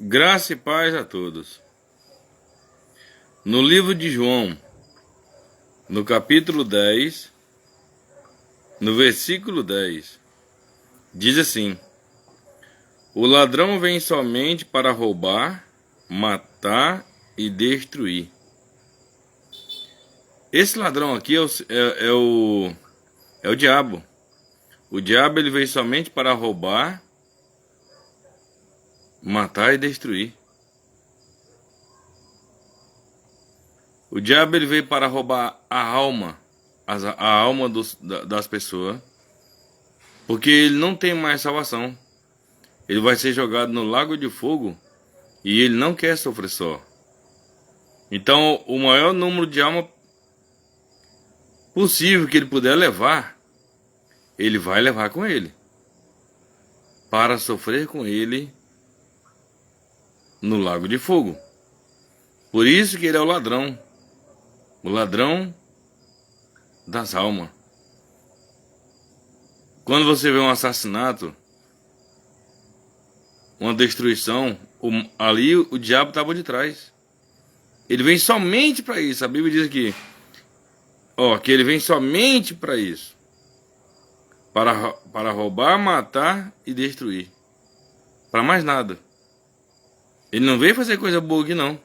Graça e paz a todos. No livro de João, no capítulo 10, no versículo 10, diz assim: O ladrão vem somente para roubar, matar e destruir. Esse ladrão aqui é o diabo. O diabo ele veio somente para roubar, matar e destruir. O diabo ele veio para roubar a alma, a alma das pessoas, porque ele não tem mais salvação. Ele vai ser jogado no lago de fogo e ele não quer sofrer só. Então, o maior número de alma possível que ele puder levar, ele vai levar com ele, para sofrer com ele no lago de fogo. Por isso que ele é o ladrão das almas. Quando você vê um assassinato, uma destruição, ali o diabo estava de trás. Ele vem somente para isso. A Bíblia diz aqui, que ele vem somente para isso, para roubar, matar e destruir. Para mais nada. Ele não veio fazer coisa boa aqui não.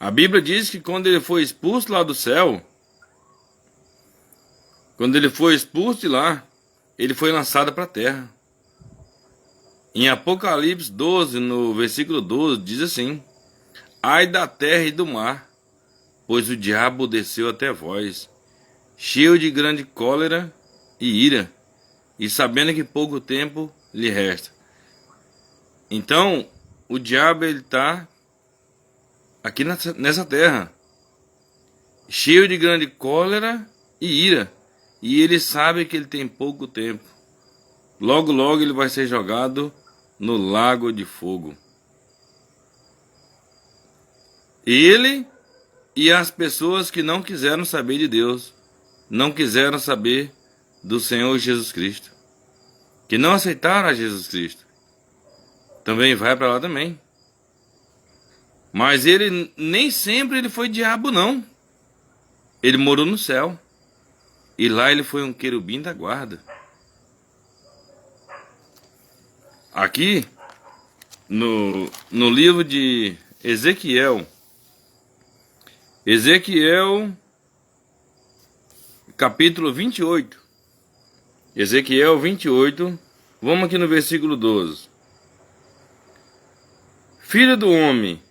A Bíblia diz que quando ele foi expulso lá do céu, quando ele foi expulso de lá, ele foi lançado para a terra. Em Apocalipse 12, no versículo 12, diz assim: Ai da terra e do mar, pois o diabo desceu até vós, cheio de grande cólera e ira, e sabendo que pouco tempo lhe resta. Então, o diabo ele está aqui nessa terra, cheio de grande cólera e ira, e ele sabe que ele tem pouco tempo. Logo, logo ele vai ser jogado no lago de fogo. Ele e as pessoas que não quiseram saber de Deus, não quiseram saber do Senhor Jesus Cristo, que não aceitaram a Jesus Cristo, também vai para lá também. Mas ele nem sempre ele foi diabo não. Ele morou no céu. E lá ele foi um querubim da guarda. Aqui, no livro de Ezequiel, capítulo 28. Ezequiel 28, vamos aqui no versículo 12. Filho do homem,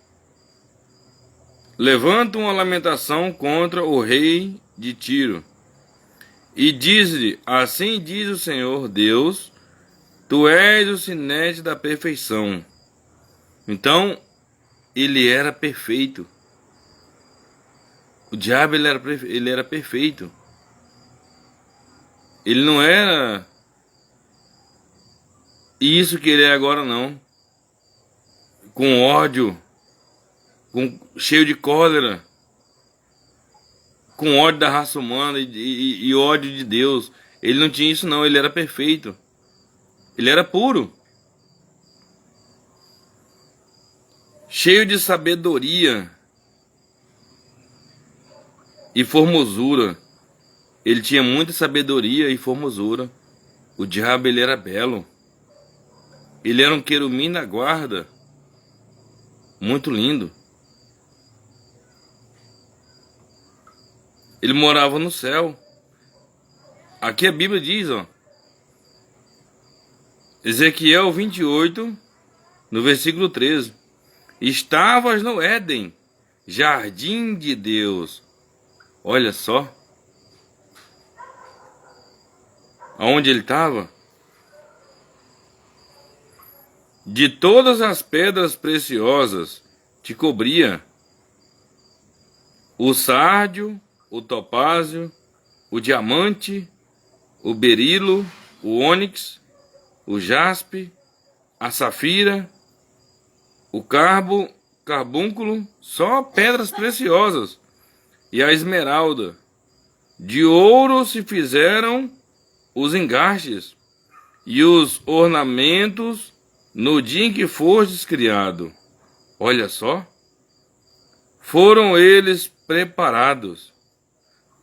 levanta uma lamentação contra o rei de Tiro, e diz-lhe: assim diz o Senhor Deus, tu és o sinete da perfeição. Então, ele era perfeito. O diabo ele era perfeito. Ele não era isso que ele é agora não. Com ódio, cheio de cólera, com ódio da raça humana e ódio de Deus. Ele não tinha isso não, ele era perfeito. Ele era puro. Cheio de sabedoria e formosura. Ele tinha muita sabedoria e formosura. O diabo ele era belo. Ele era um querubim da guarda. Muito lindo. Ele morava no céu. Aqui a Bíblia diz, Ezequiel 28, no versículo 13. Estavas no Éden, jardim de Deus. Olha só. Aonde ele estava? De todas as pedras preciosas te cobria o sárdio, o topázio, o diamante, o berilo, o ônix, o jaspe, a safira, o carbúnculo, só pedras preciosas, e a esmeralda. De ouro se fizeram os engastes e os ornamentos no dia em que fostes criado. Olha só, foram eles preparados.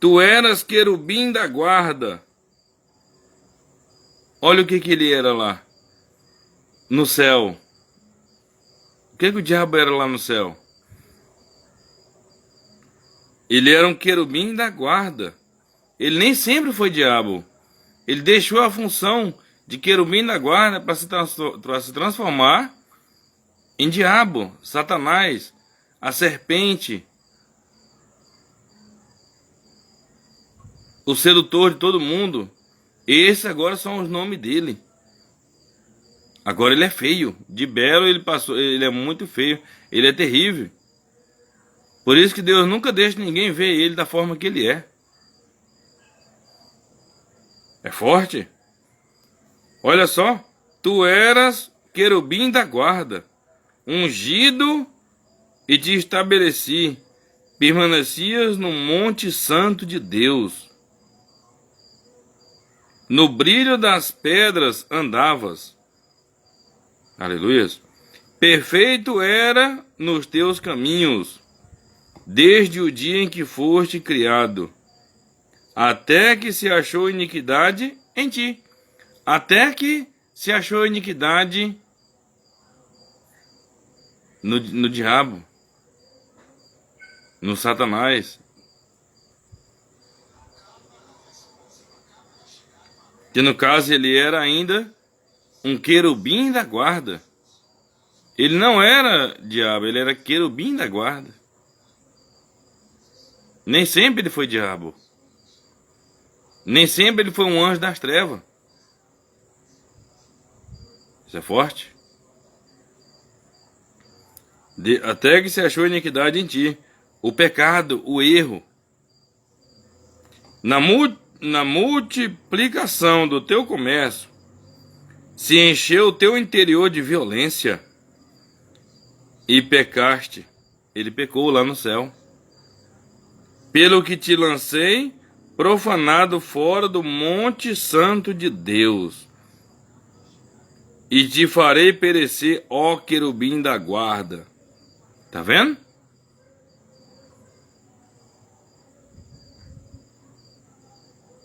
Tu eras querubim da guarda. Olha o que ele era lá no céu. O que o diabo era lá no céu? Ele era um querubim da guarda. Ele nem sempre foi diabo. Ele deixou a função de querubim da guarda para se transformar em diabo, Satanás, a serpente, o sedutor de todo mundo. Esses agora são os nomes dele. Agora ele é feio. De belo ele passou, ele é muito feio. Ele é terrível. Por isso que Deus nunca deixa ninguém ver ele da forma que ele é. É forte? Olha só. Tu eras querubim da guarda, ungido, e te estabeleci. Permanecias no monte santo de Deus. No brilho das pedras andavas. Aleluia. Perfeito era nos teus caminhos, desde o dia em que foste criado, até que se achou iniquidade em ti. Até que se achou iniquidade no diabo, no Satanás. Que no caso ele era ainda um querubim da guarda. Ele não era diabo, ele era querubim da guarda. Nem sempre ele foi diabo. Nem sempre ele foi um anjo das trevas. Isso é forte. Até que se achou iniquidade em ti. O pecado, o erro. Na multiplicação do teu comércio, se encheu o teu interior de violência e pecaste. Ele pecou lá no céu. Pelo que te lancei profanado fora do monte santo de Deus, e te farei perecer, ó querubim da guarda. Tá vendo?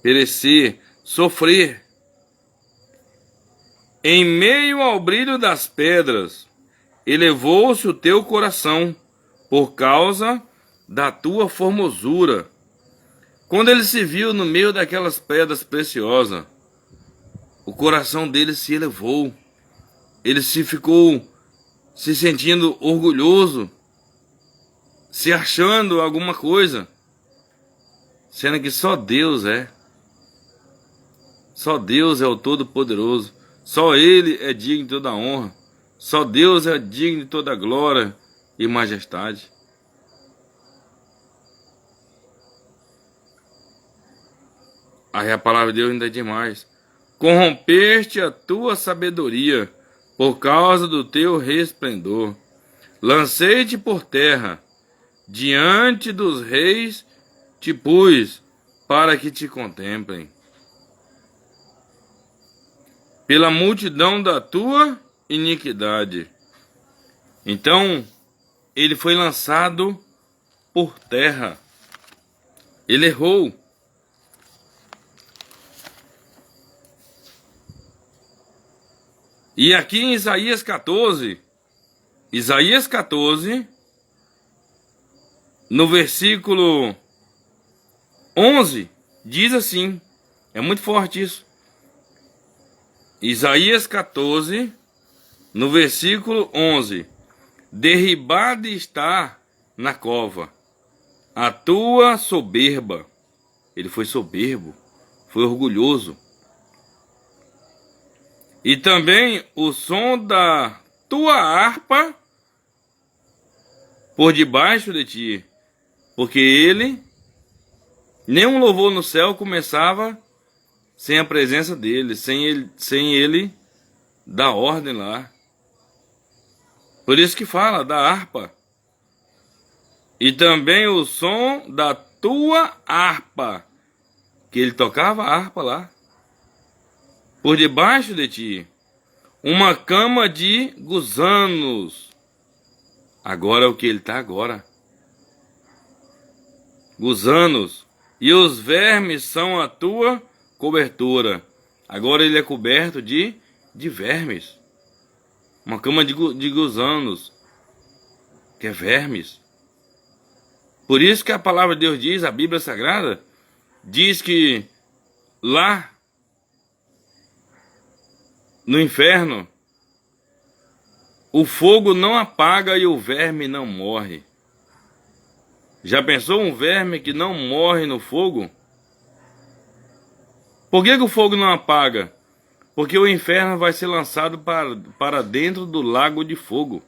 Perecer, sofrer. Em meio ao brilho das pedras, elevou-se o teu coração, por causa da tua formosura. Quando ele se viu no meio daquelas pedras preciosas, o coração dele se elevou. Ele ficou se sentindo orgulhoso, se achando alguma coisa, sendo que só Deus é. Só Deus é o Todo-Poderoso. Só Ele é digno de toda honra. Só Deus é digno de toda glória e majestade. Aí a palavra de Deus ainda é demais. Corrompeste a tua sabedoria por causa do teu resplendor. Lancei-te por terra, diante dos reis te pus, para que te contemplem. Pela multidão da tua iniquidade. Então, ele foi lançado por terra. Ele errou. E aqui em Isaías 14, no versículo 11, diz assim, é muito forte isso. Isaías 14, no versículo 11, derribada está na cova a tua soberba. Ele foi soberbo, foi orgulhoso. E também o som da tua harpa por debaixo de ti, porque ele, nenhum louvor no céu começava sem a presença dele, sem ele dar ordem lá. Por isso que fala da harpa. E também o som da tua harpa, que ele tocava a harpa lá, por debaixo de ti. uma cama de gusanos. Agora é o que ele está agora. Gusanos. E os vermes são a tua cobertura. Agora ele é coberto de vermes. Uma cama de gusanos, que é vermes. Por isso que a palavra de Deus diz, a Bíblia Sagrada, diz que lá no inferno, o fogo não apaga e o verme não morre. Já pensou um verme que não morre no fogo? Por que o fogo não apaga? Porque o inferno vai ser lançado para dentro do lago de fogo.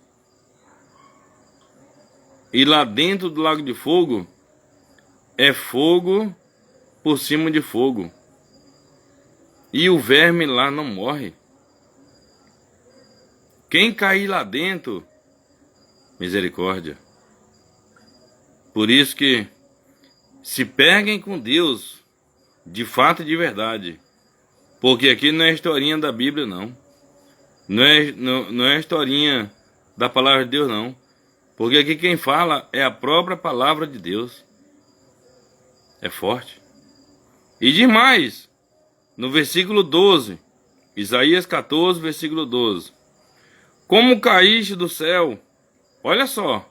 E lá dentro do lago de fogo, é fogo por cima de fogo. E o verme lá não morre. Quem cair lá dentro, misericórdia. Por isso que se peguem com Deus, de fato e de verdade. Porque aqui não é historinha da Bíblia, não. Não é historinha da palavra de Deus, não. Porque aqui quem fala é a própria palavra de Deus. É forte. E diz mais, no versículo 12, Isaías 14, versículo 12. Como caíste do céu, olha só,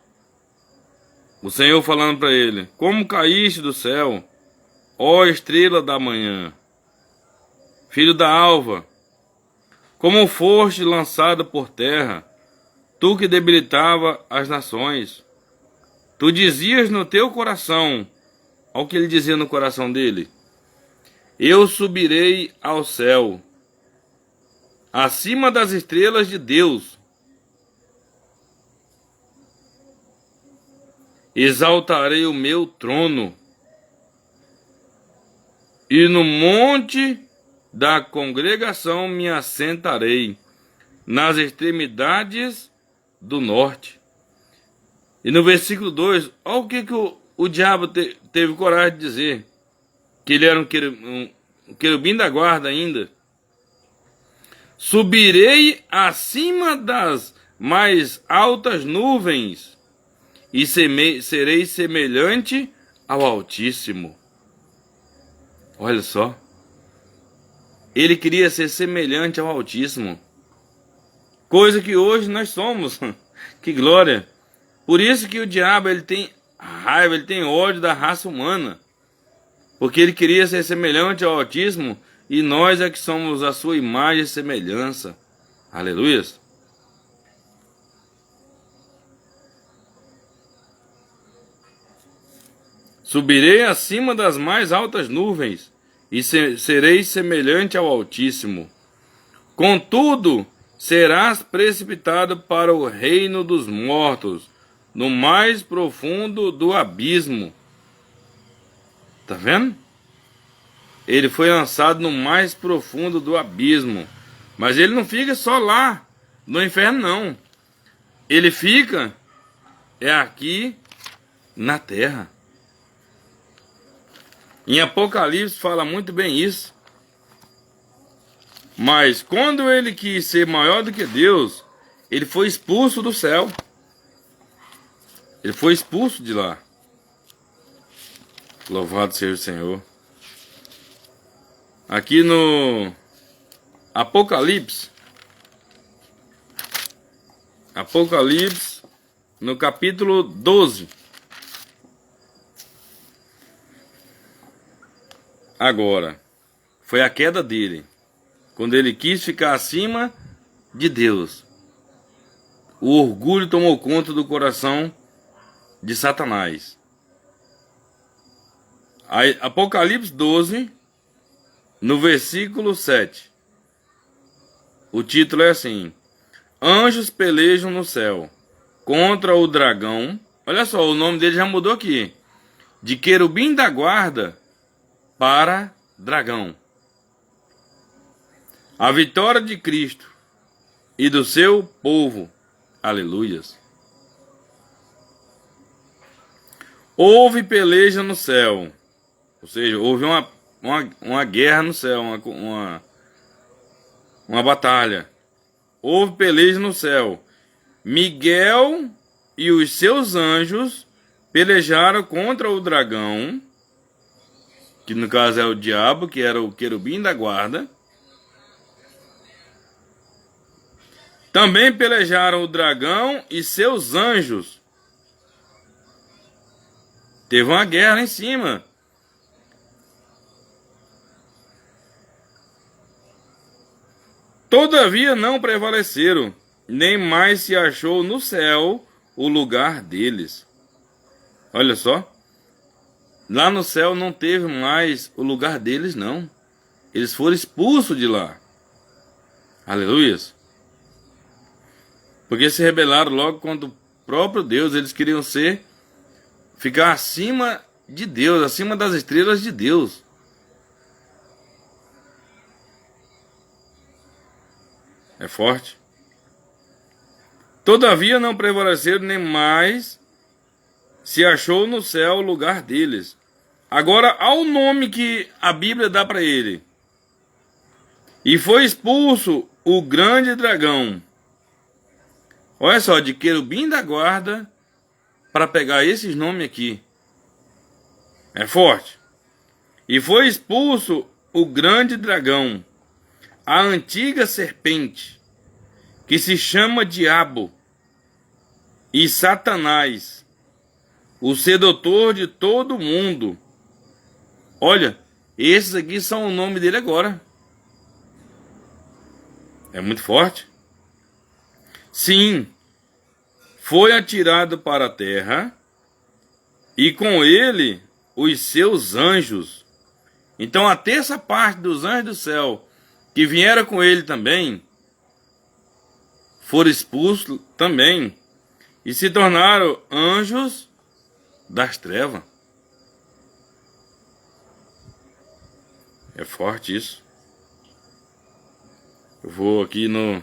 o Senhor falando para ele, como caíste do céu, ó estrela da manhã, filho da alva, como foste lançado por terra, tu que debilitava as nações. Tu dizias no teu coração, olha o que ele dizia no coração dele, eu subirei ao céu, acima das estrelas de Deus, exaltarei o meu trono, e no monte da congregação me assentarei, nas extremidades do norte. E no versículo 2, olha o que o diabo teve coragem de dizer, que ele era um querubim da guarda ainda. Subirei acima das mais altas nuvens, e serei semelhante ao Altíssimo. Olha só. Ele queria ser semelhante ao Altíssimo. Coisa que hoje nós somos. Que glória. Por isso que o diabo ele tem raiva, ele tem ódio da raça humana. Porque ele queria ser semelhante ao Altíssimo, e nós é que somos a sua imagem e semelhança. Aleluias. Subirei acima das mais altas nuvens, e serei semelhante ao Altíssimo. Contudo, serás precipitado para o reino dos mortos, no mais profundo do abismo. Tá vendo? Ele foi lançado no mais profundo do abismo. Mas ele não fica só lá, no inferno, não. Ele fica aqui na terra. Em Apocalipse fala muito bem isso. Mas quando ele quis ser maior do que Deus, ele foi expulso do céu. Ele foi expulso de lá. Louvado seja o Senhor. Aqui no Apocalipse, no capítulo 12. Agora, foi a queda dele, quando ele quis ficar acima de Deus. O orgulho tomou conta do coração de Satanás. Aí, Apocalipse 12, no versículo 7. O título é assim: anjos pelejam no céu contra o dragão. Olha só, o nome dele já mudou aqui. De querubim da guarda para dragão. A vitória de Cristo e do seu povo. Aleluias. Houve peleja no céu. Ou seja, houve uma guerra no céu, uma batalha. houve peleja no céu. Miguel e os seus anjos pelejaram contra o dragão, que no caso é o diabo, que era o querubim da guarda. Também pelejaram o dragão e seus anjos. Teve uma guerra lá em cima. Todavia não prevaleceram, nem mais se achou no céu o lugar deles. Olha só. Lá no céu não teve mais o lugar deles, não. Eles foram expulsos de lá. Aleluias. Porque se rebelaram logo contra o próprio Deus. Eles queriam ficar acima de Deus, acima das estrelas de Deus. É forte. Todavia não prevaleceram, nem mais se achou no céu o lugar deles. Agora, ao nome que a Bíblia dá para ele. E foi expulso o grande dragão. Olha só, de querubim da guarda, para pegar esses nomes aqui. É forte. E foi expulso o grande dragão, a antiga serpente, que se chama Diabo e Satanás, o sedutor de todo mundo. Olha, esses aqui são o nome dele agora. É muito forte. Sim, foi atirado para a terra, e com ele os seus anjos. Então a terça parte dos anjos do céu, que vieram com ele também, foram expulsos também, e se tornaram anjos das trevas. É forte isso. Eu vou aqui no...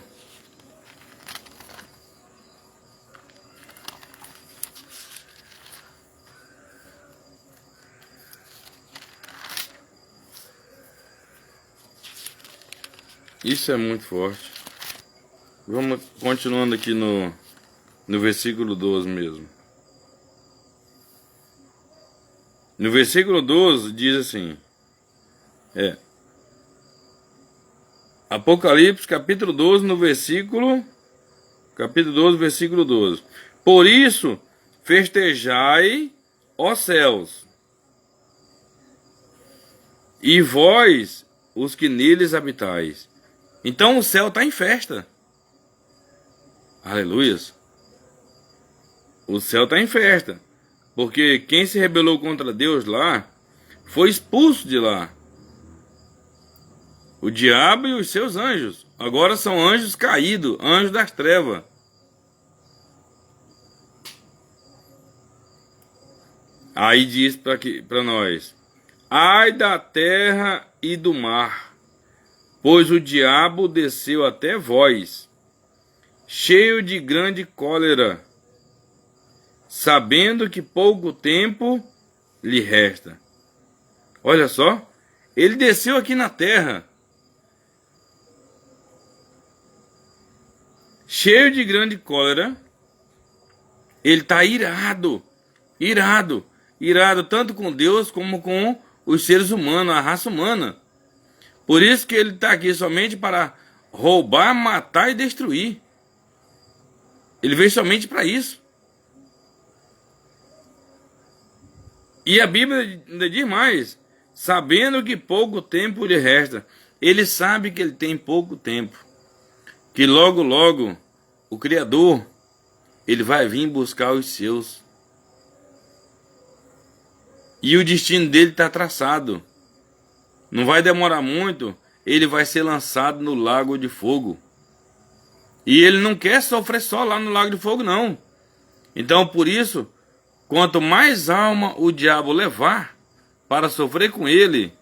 Isso é muito forte. Vamos continuando aqui no versículo 12 mesmo. No versículo 12 diz assim. Apocalipse capítulo 12 no versículo... Capítulo 12, versículo 12. Por isso, festejai, ó céus, e vós, os que neles habitais. Então o céu está em festa. Aleluias. O céu está em festa. Porque quem se rebelou contra Deus lá, foi expulso de lá. O diabo e os seus anjos. Agora são anjos caídos, anjos das trevas. Aí diz para nós: ai da terra e do mar, pois o diabo desceu até vós, cheio de grande cólera, sabendo que pouco tempo lhe resta. Olha só, ele desceu aqui na terra, cheio de grande cólera. Ele está irado, tanto com Deus como com os seres humanos, a raça humana. Por isso que ele está aqui somente para roubar, matar e destruir. Ele veio somente para isso. E a Bíblia ainda diz mais: sabendo que pouco tempo lhe resta. Ele sabe que ele tem pouco tempo, que logo, logo, o Criador, ele vai vir buscar os seus. E o destino dele está traçado. Não vai demorar muito, ele vai ser lançado no lago de fogo. E ele não quer sofrer só lá no lago de fogo, não. Então, por isso, quanto mais alma o diabo levar para sofrer com ele,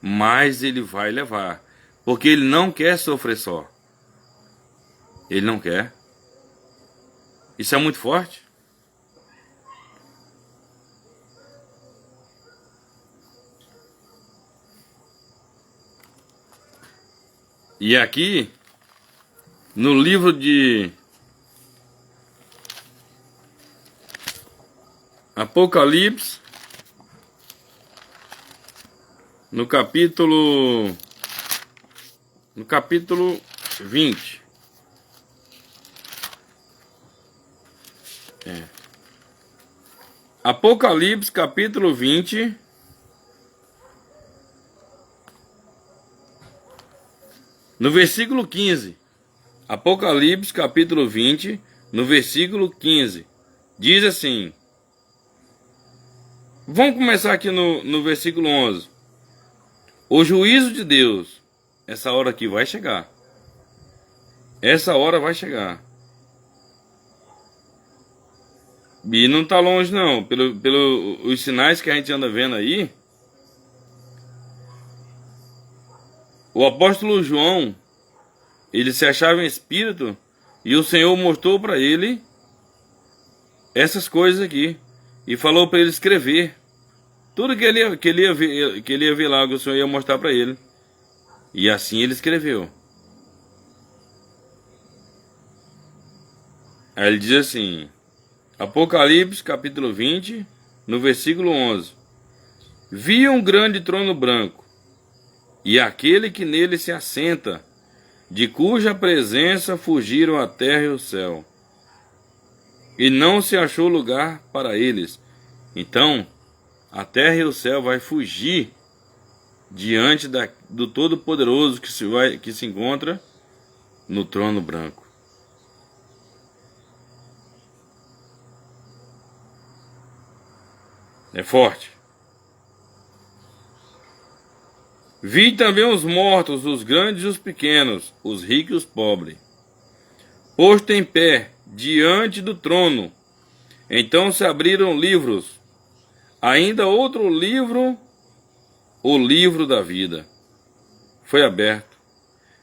mais ele vai levar. Porque ele não quer sofrer só. Ele não quer. Isso é muito forte. E aqui, no livro de Apocalipse, no capítulo 20. Apocalipse, capítulo 20, no versículo 15. Apocalipse, capítulo 20, no versículo 15. Diz assim. Vamos começar aqui no versículo 11. O juízo de Deus, essa hora aqui vai chegar. Essa hora vai chegar. E não está longe não. Pelos sinais que a gente anda vendo aí, o apóstolo João, ele se achava em espírito, e o Senhor mostrou para ele essas coisas aqui, e falou para ele escrever tudo que ele ia ver lá, que o Senhor ia mostrar para ele. E assim ele escreveu. Aí ele diz assim, Apocalipse capítulo 20, no versículo 11. Vi um grande trono branco, e aquele que nele se assenta, de cuja presença fugiram a terra e o céu, e não se achou lugar para eles. Então a terra e o céu vai fugir diante do Todo-Poderoso que se encontra no trono branco. É forte. Vi também os mortos, os grandes e os pequenos, os ricos e os pobres, posto em pé diante do trono. Então se abriram livros, ainda outro livro, o livro da vida, foi aberto,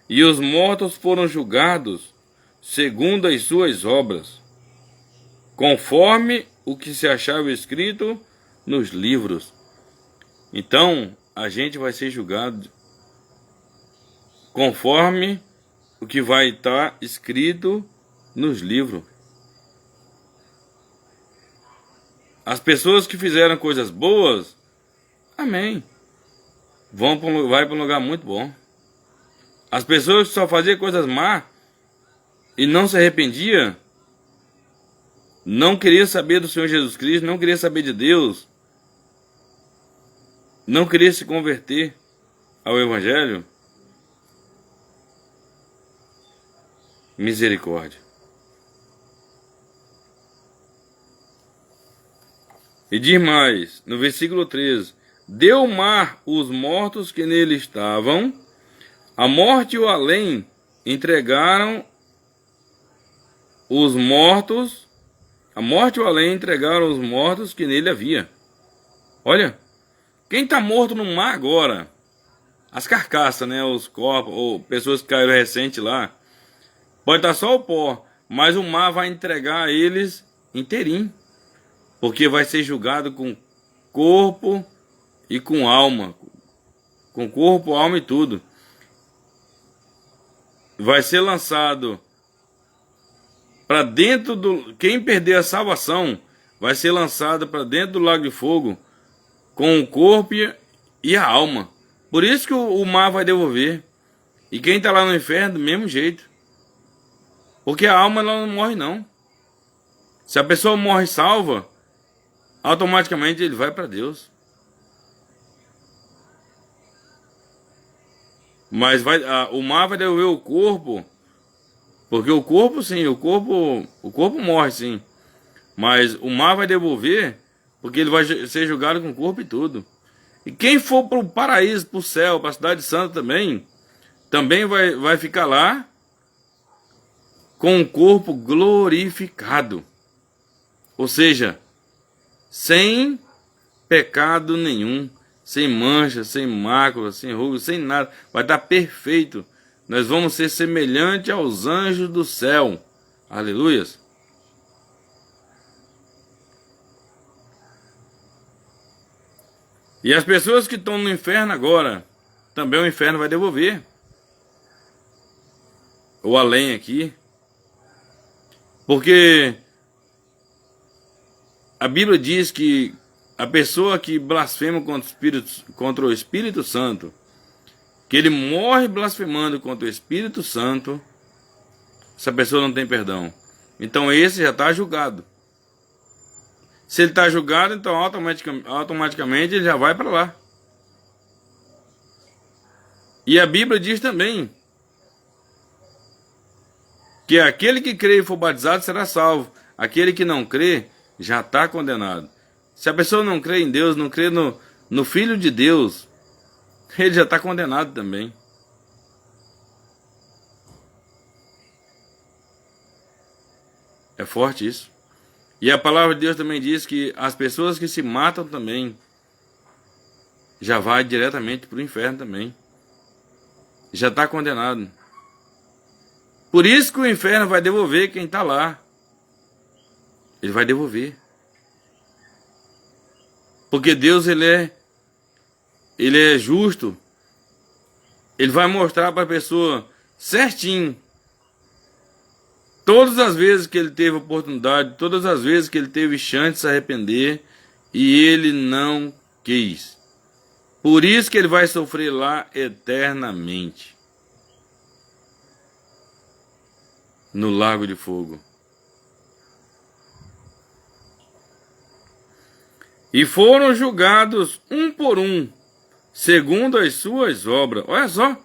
e os mortos foram julgados segundo as suas obras, conforme o que se achava escrito nos livros. Então a gente vai ser julgado conforme o que vai estar escrito nos livros. As pessoas que fizeram coisas boas, amém, vai para um lugar muito bom. As pessoas que só faziam coisas más e não se arrependia, não queria saber do Senhor Jesus Cristo, não queria saber de Deus, não queria se converter ao Evangelho, misericórdia. E diz mais, no versículo 13: deu o mar os mortos que nele estavam, a morte e o além entregaram os mortos, a morte e o além entregaram os mortos que nele havia. Olha, quem está morto no mar agora, as carcaças, né, os corpos, ou pessoas que caíram recente lá, pode estar só o pó, mas o mar vai entregar eles inteirinho, porque vai ser julgado com corpo e com alma, com corpo, alma e tudo. Vai ser lançado para dentro do... Quem perder a salvação vai ser lançado para dentro do lago de fogo com o corpo e a alma. Por isso que o mar vai devolver. E quem está lá no inferno, do mesmo jeito. Porque a alma ela não morre não. Se a pessoa morre salva, automaticamente ele vai para Deus. Mas o mar vai devolver o corpo, porque o corpo sim, o corpo morre sim. Mas o mar vai devolver, porque ele vai ser julgado com o corpo e tudo. E quem for para o paraíso, para o céu, para a cidade santa também vai ficar lá com o corpo glorificado. Ou seja, sem pecado nenhum, sem mancha, sem mácula, sem ruga, sem nada. Vai estar perfeito. Nós vamos ser semelhantes aos anjos do céu. Aleluias. E as pessoas que estão no inferno agora, também o inferno vai devolver. ou além aqui, porque a Bíblia diz que a pessoa que blasfema contra o Espírito Santo, que ele morre blasfemando contra o Espírito Santo, essa pessoa não tem perdão. Então esse já está julgado. Se ele está julgado, então automaticamente ele já vai para lá. E a Bíblia diz também que aquele que crê e for batizado será salvo. Aquele que não crê já está condenado. Se a pessoa não crê em Deus, não crê no Filho de Deus, ele já está condenado também. É forte isso. E a palavra de Deus também diz que as pessoas que se matam também já vai diretamente para o inferno também. Já está condenado. Por isso que o inferno vai devolver quem está lá. Ele vai devolver. Porque Deus ele é justo. Ele vai mostrar para a pessoa certinho. Todas as vezes que ele teve oportunidade, todas as vezes que ele teve chance de se arrepender, e ele não quis. Por isso que ele vai sofrer lá eternamente. No lago de fogo. E foram julgados um por um, segundo as suas obras. Olha só,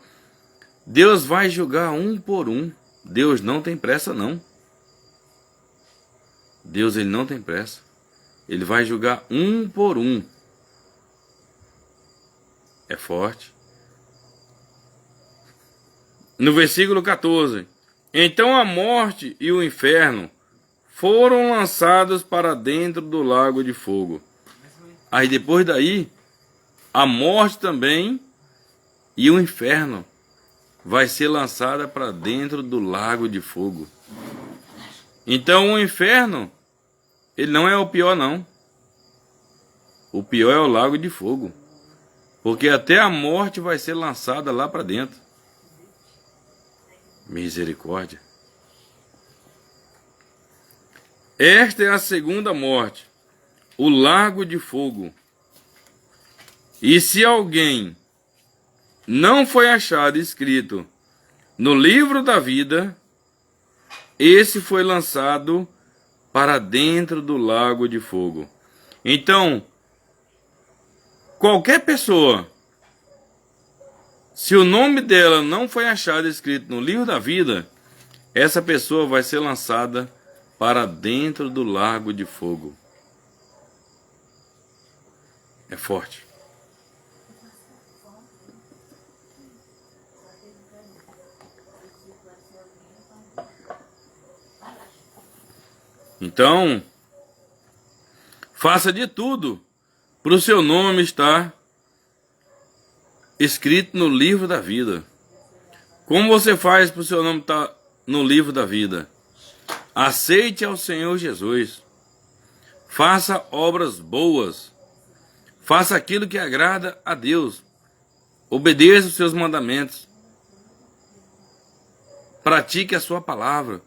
Deus vai julgar um por um. Deus não tem pressa não. Deus ele não tem pressa. Ele vai julgar um por um. É forte. No versículo 14. Então a morte e o inferno foram lançados para dentro do lago de fogo. Aí depois daí, a morte também e o inferno vai ser lançada para dentro do lago de fogo. Então o inferno, ele não é o pior não. O pior é o lago de fogo. Porque até a morte vai ser lançada lá para dentro. Misericórdia. Esta é a segunda morte, o lago de fogo. E se alguém não foi achado escrito no livro da vida, esse foi lançado para dentro do lago de fogo. Então, qualquer pessoa, se o nome dela não foi achado escrito no livro da vida, essa pessoa vai ser lançada para dentro do lago de fogo. É forte. Então, faça de tudo para o seu nome estar escrito no livro da vida. Como você faz para o seu nome estar no livro da vida? Aceite ao Senhor Jesus. Faça obras boas. Faça aquilo que agrada a Deus. Obedeça os seus mandamentos. Pratique a sua palavra.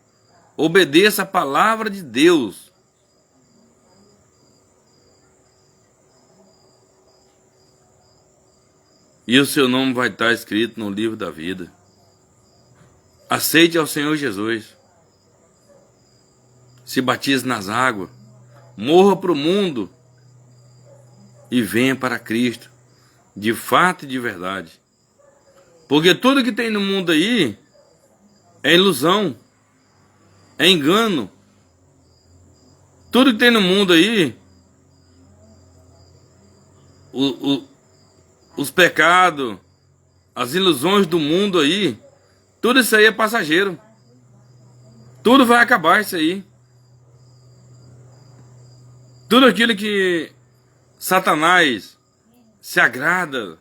Obedeça a palavra de Deus. E o seu nome vai estar escrito no livro da vida. Aceite ao Senhor Jesus. Se batize nas águas. Morra para o mundo. E venha para Cristo. De fato e de verdade. Porque tudo que tem no mundo aí é ilusão. É engano. Tudo que tem no mundo aí, os pecados, as ilusões do mundo aí, tudo isso aí é passageiro. Tudo vai acabar isso aí. Tudo aquilo que Satanás se agrada,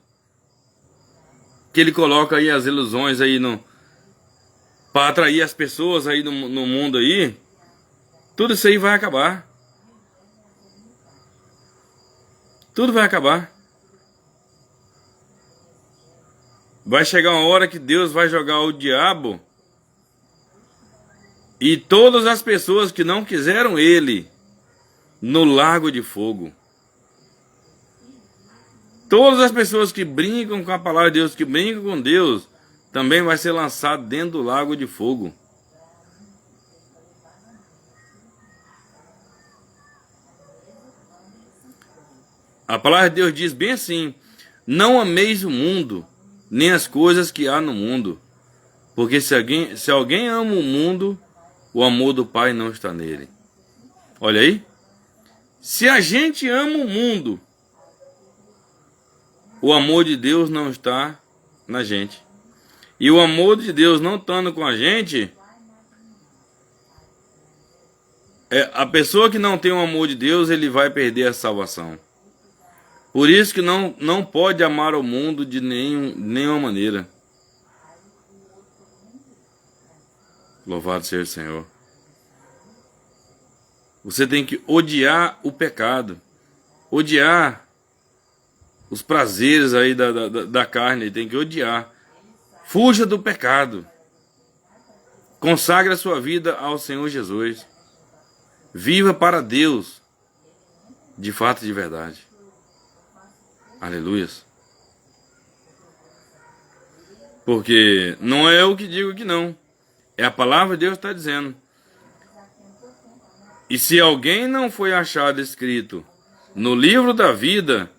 que ele coloca aí as ilusões aí para atrair as pessoas aí no mundo aí, tudo isso aí vai acabar. Tudo vai acabar. Vai chegar uma hora que Deus vai jogar o diabo e todas as pessoas que não quiseram ele no lago de fogo. Todas as pessoas que brincam com a palavra de Deus, que brincam com Deus, também vai ser lançado dentro do lago de fogo. A palavra de Deus diz bem assim: não ameis o mundo, nem as coisas que há no mundo. Porque se alguém ama o mundo, o amor do Pai não está nele. Olha aí. Se a gente ama o mundo, o amor de Deus não está na gente. E o amor de Deus não estando com a gente, a pessoa que não tem o amor de Deus, ele vai perder a salvação. Por isso que não pode amar o mundo de nenhuma maneira. Louvado seja o Senhor. Você tem que odiar o pecado. Odiar os prazeres aí da carne. Tem que odiar. Fuja do pecado. Consagre a sua vida ao Senhor Jesus. Viva para Deus. De fato e de verdade. Aleluias. Porque não é eu que digo que não. É a palavra de Deus que está dizendo. E se alguém não foi achado escrito no livro da vida,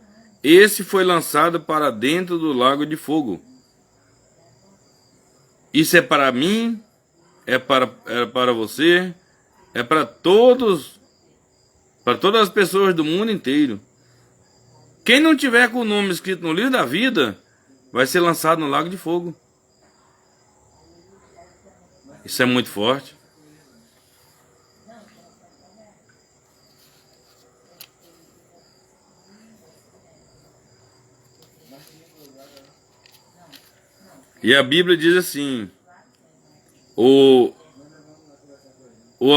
esse foi lançado para dentro do lago de fogo. Isso é para mim, é para você, é para todas as pessoas do mundo inteiro. Quem não tiver com o nome escrito no livro da vida, vai ser lançado no lago de fogo. Isso é muito forte. E a Bíblia diz assim, o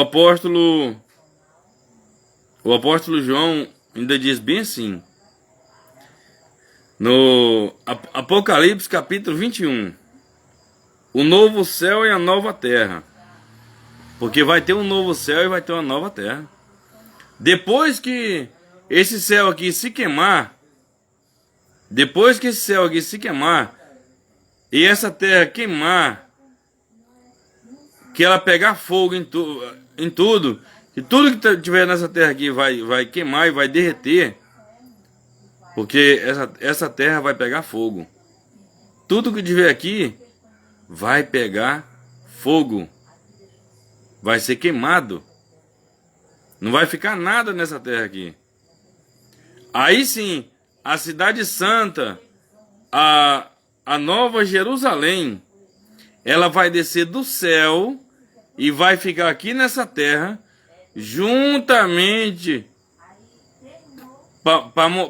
apóstolo João ainda diz bem assim, no Apocalipse capítulo 21, o novo céu e a nova terra, porque vai ter um novo céu e vai ter uma nova terra. Depois que esse céu aqui se queimar, e essa terra queimar, que ela pegar fogo em tudo, que tudo que tiver nessa terra aqui vai queimar e vai derreter, porque essa terra vai pegar fogo. Tudo que tiver aqui vai pegar fogo, vai ser queimado, não vai ficar nada nessa terra aqui. Aí sim, a cidade santa, a nova Jerusalém, ela vai descer do céu e vai ficar aqui nessa terra, juntamente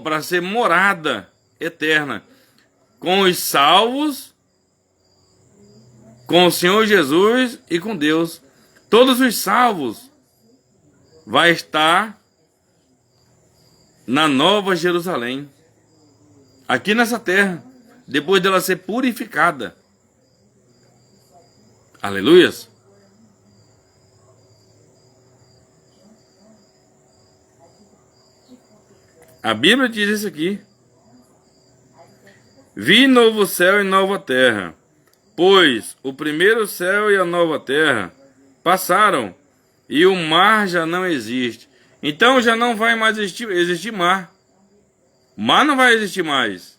para ser morada eterna com os salvos, com o Senhor Jesus e com Deus. Todos os salvos vai estar na nova Jerusalém, aqui nessa terra, depois dela ser purificada. Aleluias. A Bíblia diz isso aqui. Vi novo céu e nova terra, pois o primeiro céu e a nova terra passaram, e o mar já não existe. Então já não vai mais existir mar. Mar não vai existir mais.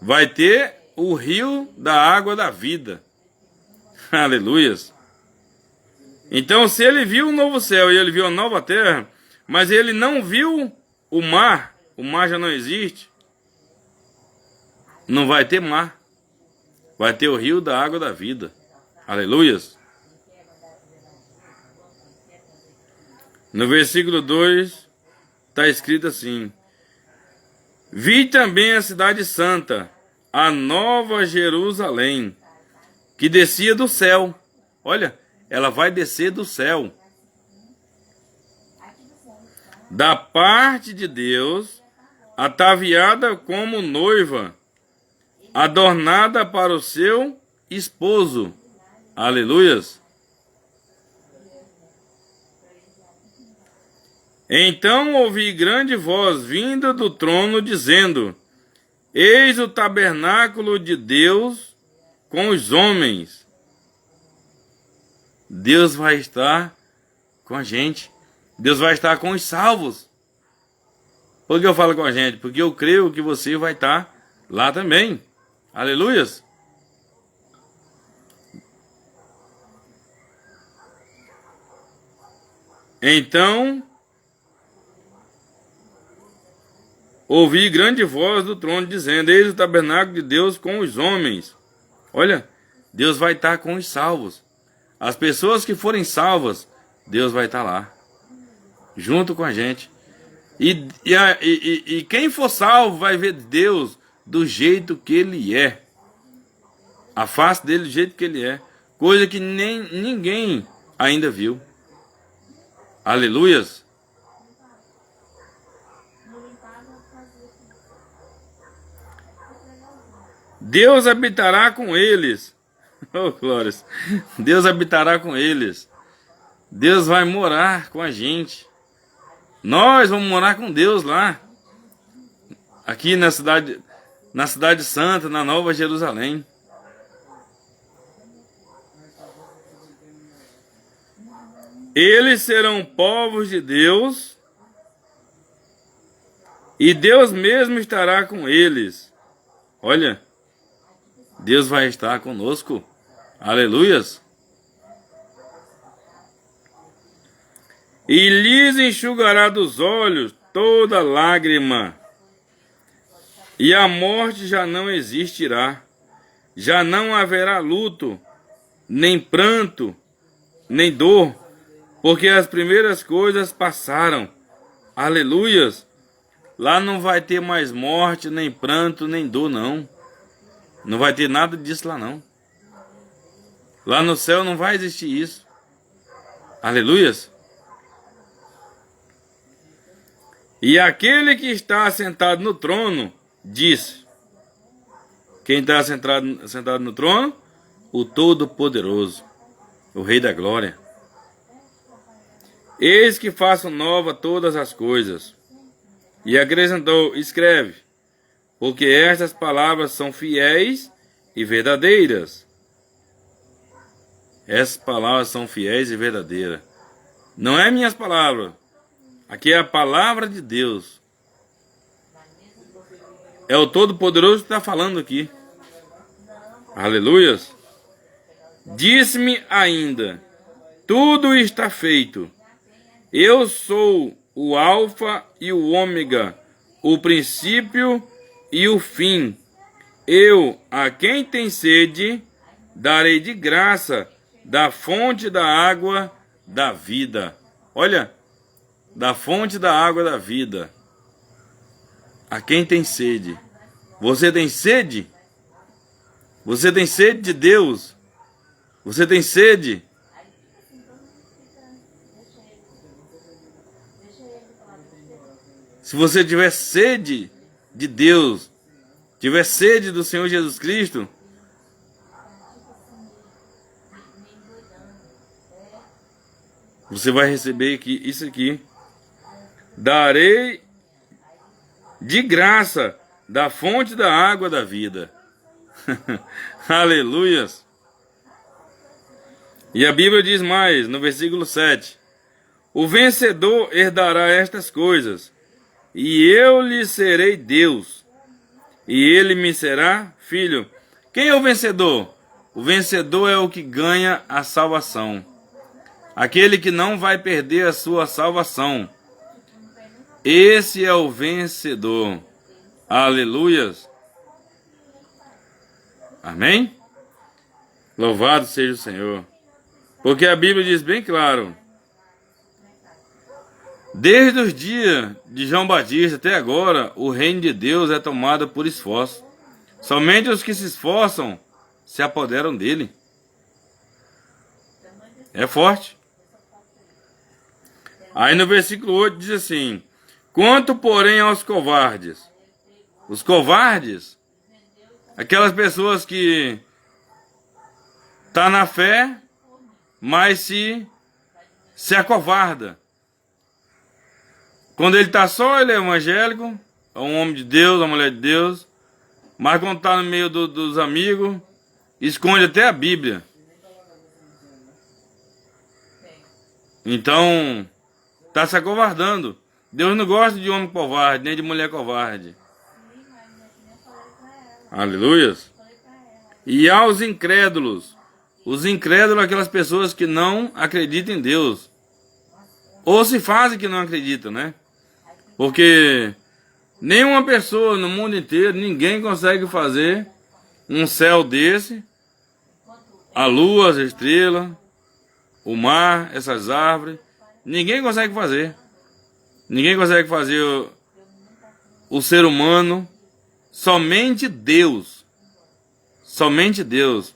Vai ter o rio da água da vida. Aleluias. Então, se ele viu o novo céu e ele viu a nova terra, mas ele não viu o mar já não existe, não vai ter mar. Vai ter o rio da água da vida. Aleluias. No versículo 2, está escrito assim: vi também a cidade santa, a nova Jerusalém, que descia do céu. Olha, ela vai descer do céu, da parte de Deus, ataviada como noiva, adornada para o seu esposo. Aleluias. Então ouvi grande voz vinda do trono dizendo: Eis o tabernáculo de Deus com os homens. Deus vai estar com a gente. Deus vai estar com os salvos. Por que eu falo com a gente? Porque eu creio que você vai estar lá também. Aleluias. Então ouvi grande voz do trono dizendo: Eis o tabernáculo de Deus com os homens. Olha, Deus vai estar com os salvos. As pessoas que forem salvas, Deus vai estar lá, junto com a gente. E quem for salvo vai ver Deus do jeito que Ele é. A face dele do jeito que Ele é. Coisa que nem ninguém ainda viu. Aleluias. Deus habitará com eles. Oh, glórias. Deus habitará com eles. Deus vai morar com a gente. Nós vamos morar com Deus lá. Aqui na cidade santa, na Nova Jerusalém. Eles serão povos de Deus. E Deus mesmo estará com eles. Olha, Deus vai estar conosco. Aleluias. E lhes enxugará dos olhos toda lágrima. E a morte já não existirá. Já não haverá luto, nem pranto, nem dor, porque as primeiras coisas passaram. Aleluias. Lá não vai ter mais morte, nem pranto, nem dor, não. Não vai ter nada disso lá, não. Lá no céu não vai existir isso. Aleluias. E aquele que está sentado no trono disse: quem está sentado no trono? O Todo-Poderoso, o Rei da Glória. Eis que faço nova todas as coisas. E acrescentou: escreve, porque estas palavras são fiéis e verdadeiras. Essas palavras são fiéis e verdadeiras. Não é minhas palavras. Aqui é a palavra de Deus. É o Todo-Poderoso que está falando aqui. Aleluias. Disse-me ainda: tudo está feito. Eu sou o Alfa e o Ômega, o princípio e o fim. Eu, a quem tem sede, darei de graça da fonte da água da vida. Olha, da fonte da água da vida. A quem tem sede. Você tem sede? Você tem sede de Deus? Você tem sede? Se você tiver sede de Deus, tiver sede do Senhor Jesus Cristo, você vai receber aqui, isso aqui. Darei de graça da fonte da água da vida. Aleluias. E a Bíblia diz mais, no versículo 7. O vencedor herdará estas coisas, e eu lhe serei Deus, e ele me será filho. Quem é o vencedor? O vencedor é o que ganha a salvação. Aquele que não vai perder a sua salvação. Esse é o vencedor. Aleluias. Amém? Louvado seja o Senhor. Porque a Bíblia diz bem claro: desde os dias de João Batista até agora, o reino de Deus é tomado por esforço. Somente os que se esforçam se apoderam dele. É forte. Aí no versículo 8 diz assim: quanto, porém, aos covardes. Os covardes, aquelas pessoas que Está na fé, mas se acovarda. Quando ele está só, ele é evangélico, é um homem de Deus, uma mulher de Deus. Mas quando está no meio dos amigos, esconde até a Bíblia. Então, está se acovardando. Deus não gosta de homem covarde, nem de mulher covarde. Aleluias. E aos incrédulos. Os incrédulos, aquelas pessoas que não acreditam em Deus. Ou se fazem que não acreditam, né? Porque nenhuma pessoa no mundo inteiro, ninguém consegue fazer um céu desse, a lua, as estrelas, o mar, essas árvores. Ninguém consegue fazer. Ninguém consegue fazer o ser humano. Somente Deus. Somente Deus.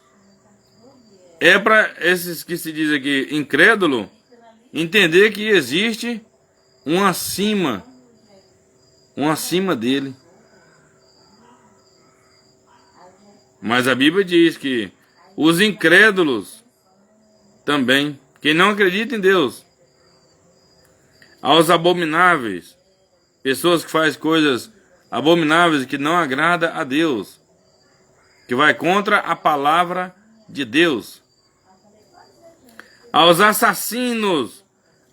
É para esses que se diz aqui incrédulo entender que existe um acima dele. Mas a Bíblia diz que os incrédulos também, quem não acredita em Deus, aos abomináveis, pessoas que fazem coisas abomináveis que não agrada a Deus, que vai contra a palavra de Deus, aos assassinos,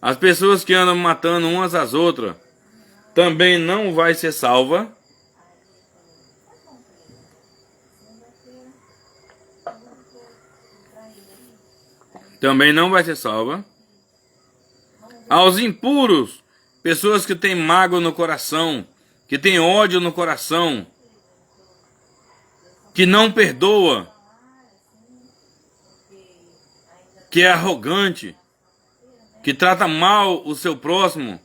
as pessoas que andam matando umas às outras, também não vai ser salva. Também não vai ser salva. Aos impuros, pessoas que têm mágoa no coração, que têm ódio no coração, que não perdoa, que é arrogante, que trata mal o seu próximo,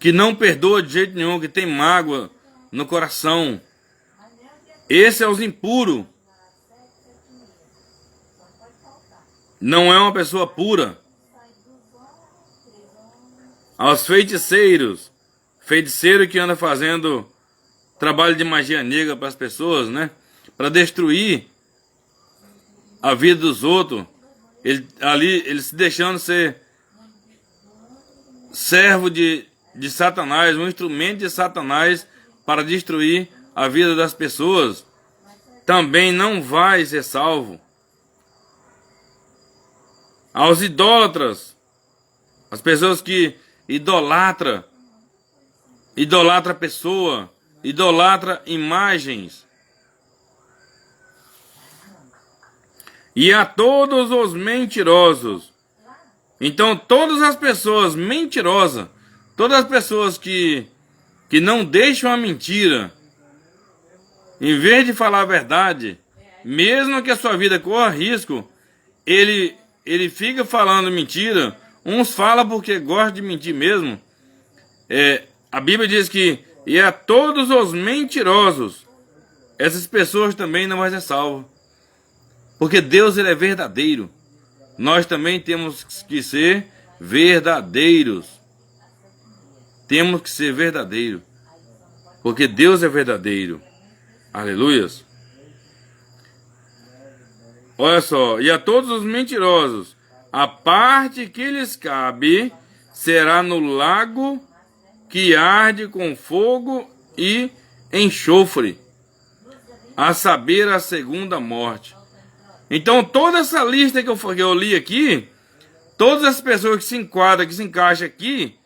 que não perdoa de jeito nenhum, que tem mágoa no coração. Esse é os impuros. Não é uma pessoa pura. Aos feiticeiros, feiticeiro que anda fazendo trabalho de magia negra para as pessoas, né? Para destruir a vida dos outros. Ele se deixando ser servo de Satanás, um instrumento de Satanás para destruir a vida das pessoas, também não vai ser salvo. Aos idólatras, as pessoas que idolatra a pessoa, idolatra imagens. E a todos os mentirosos. Então todas as pessoas mentirosas, todas as pessoas que não deixam a mentira, em vez de falar a verdade, mesmo que a sua vida corra risco, ele fica falando mentira. Uns falam porque gostam de mentir mesmo. A Bíblia diz que e a todos os mentirosos, essas pessoas também não vão ser salvas. Porque Deus, ele é verdadeiro. Nós também temos que ser verdadeiros. Temos que ser verdadeiros. Porque Deus é verdadeiro. Aleluias. Olha só. E a todos os mentirosos, a parte que lhes cabe será no lago que arde com fogo e enxofre, a saber, a segunda morte. Então, toda essa lista que eu li aqui, todas as pessoas que se enquadram, que se encaixam aqui,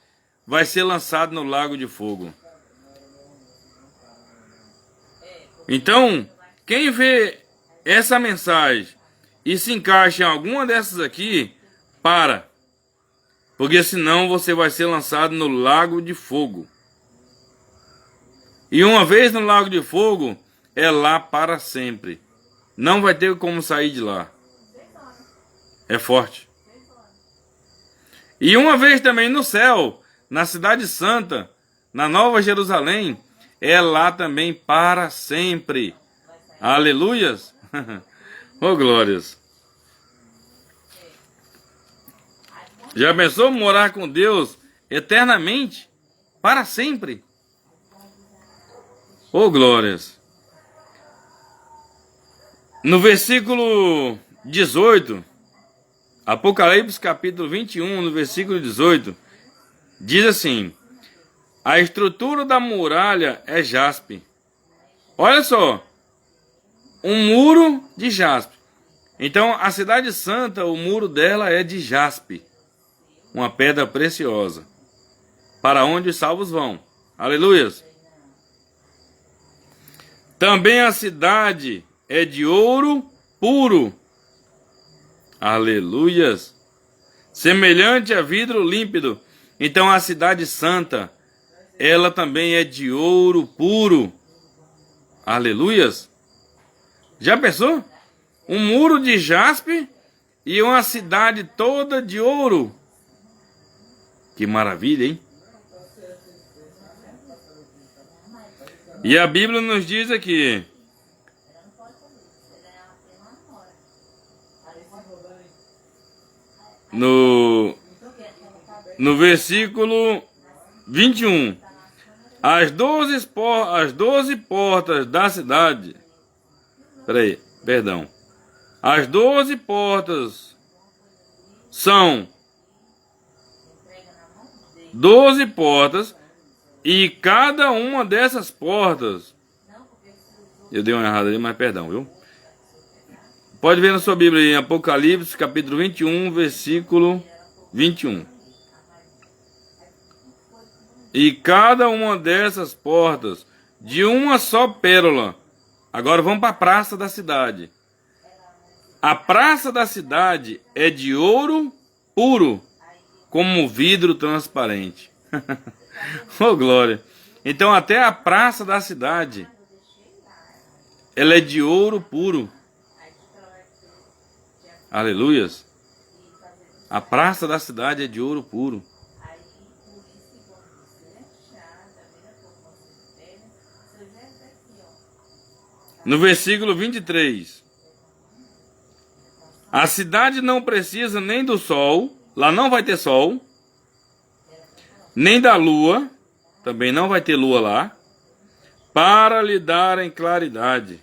vai ser lançado no lago de fogo. Então, quem vê essa mensagem e se encaixa em alguma dessas aqui, para. Porque senão você vai ser lançado no lago de fogo. E uma vez no lago de fogo, é lá para sempre. Não vai ter como sair de lá. É forte. E uma vez também no céu, na cidade santa, na Nova Jerusalém, é lá também para sempre. Aleluias. Oh, glórias. Já pensou morar com Deus eternamente? para sempre. Oh, glórias! No versículo 18, Apocalipse capítulo 21, no versículo 18, diz assim: a estrutura da muralha é jaspe. Olha só, um muro de jaspe. Então, a cidade santa, o muro dela é de jaspe, uma pedra preciosa, para onde os salvos vão. Aleluias! Também a cidade é de ouro puro. Aleluias! Semelhante a vidro límpido. Então, a cidade santa, ela também é de ouro puro. Aleluias! Já pensou? Um muro de jaspe e uma cidade toda de ouro. Que maravilha, hein? E a Bíblia nos diz aqui: no versículo 21, as 12 portas da cidade. As 12 portas são 12 portas, e cada uma dessas portas... Eu dei uma errada ali, mas perdão, viu? Pode ver na sua Bíblia em Apocalipse, capítulo 21, versículo 21. E cada uma dessas portas de uma só pérola. Agora vamos para a praça da cidade. A praça da cidade é de ouro puro, como vidro transparente. Oh, glória! Então até a praça da cidade, ela é de ouro puro. Aleluias! A praça da cidade é de ouro puro. No versículo 23, a cidade não precisa nem do sol, lá não vai ter sol, nem da lua, também não vai ter lua lá, para lhe darem claridade,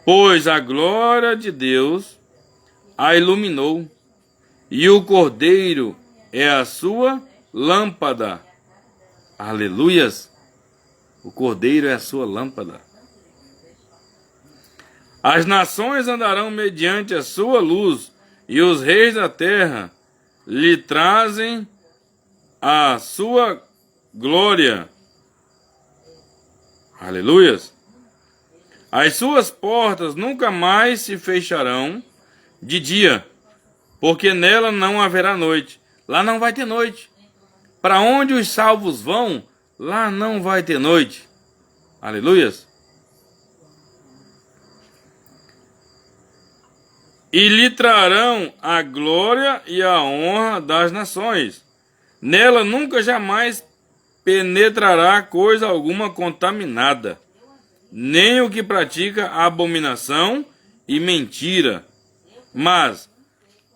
pois a glória de Deus a iluminou, e o Cordeiro é a sua lâmpada. Aleluias! O Cordeiro é a sua lâmpada. As nações andarão mediante a sua luz, e os reis da terra lhe trazem a sua glória. Aleluias! As suas portas nunca mais se fecharão de dia, porque nela não haverá noite. Lá não vai ter noite. Para onde os salvos vão, lá não vai ter noite. Aleluias! E lhe trarão a glória e a honra das nações. Nela nunca jamais penetrará coisa alguma contaminada, nem o que pratica abominação e mentira, mas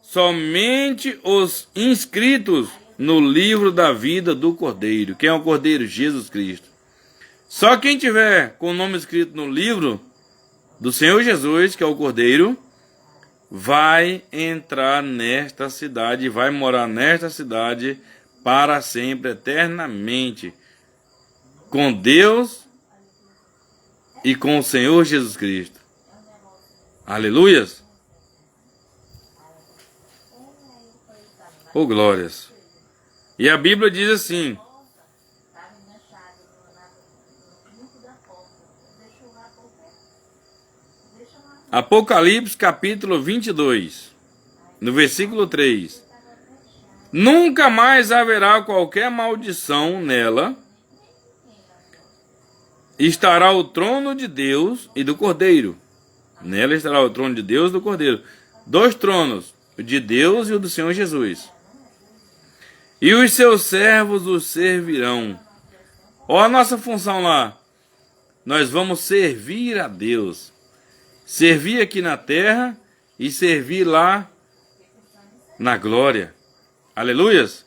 somente os inscritos no livro da vida do Cordeiro. Quem é o Cordeiro? Jesus Cristo. Só quem tiver com o nome escrito no livro do Senhor Jesus, que é o Cordeiro, vai entrar nesta cidade, vai morar nesta cidade para sempre, eternamente, com Deus e com o Senhor Jesus Cristo. Aleluias! Oh, glórias! E a Bíblia diz assim: Apocalipse capítulo 22, no versículo 3. Nunca mais haverá qualquer maldição nela. Estará o trono de Deus e do Cordeiro. Nela estará o trono de Deus e do Cordeiro. 2 tronos, o de Deus e o do Senhor Jesus. E os seus servos os servirão. Olha a nossa função lá. Nós vamos servir a Deus. Servir aqui na terra e servir lá na glória. Aleluias!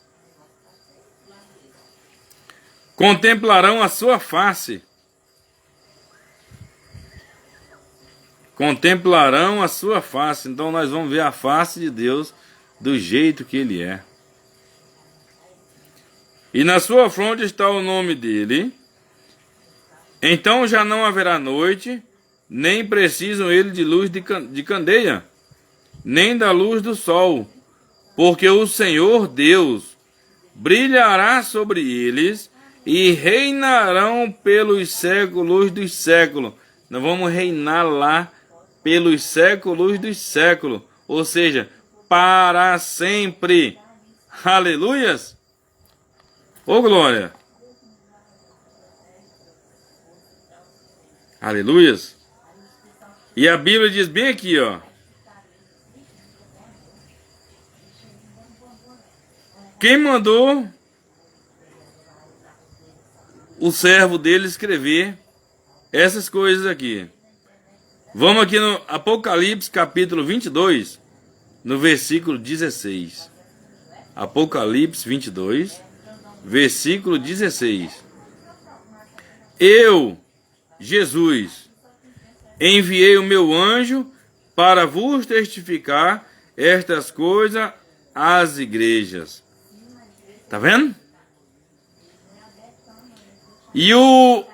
Contemplarão a sua face. Contemplarão a sua face. Então nós vamos ver a face de Deus do jeito que Ele é. E na sua fronte está o nome dele. Então já não haverá noite, nem precisam ele de luz de candeia, nem da luz do sol, porque o Senhor Deus brilhará sobre eles e reinarão pelos séculos dos séculos. Nós vamos reinar lá pelos séculos dos séculos, ou seja, para sempre. Aleluias! Ô glória! Aleluias! E a Bíblia diz bem aqui, ó. Quem mandou o servo dele escrever essas coisas aqui? Vamos aqui no Apocalipse capítulo 22, no versículo 16. Apocalipse 22, versículo 16. Eu, Jesus, enviei o meu anjo para vos testificar estas coisas às igrejas. Tá vendo? E o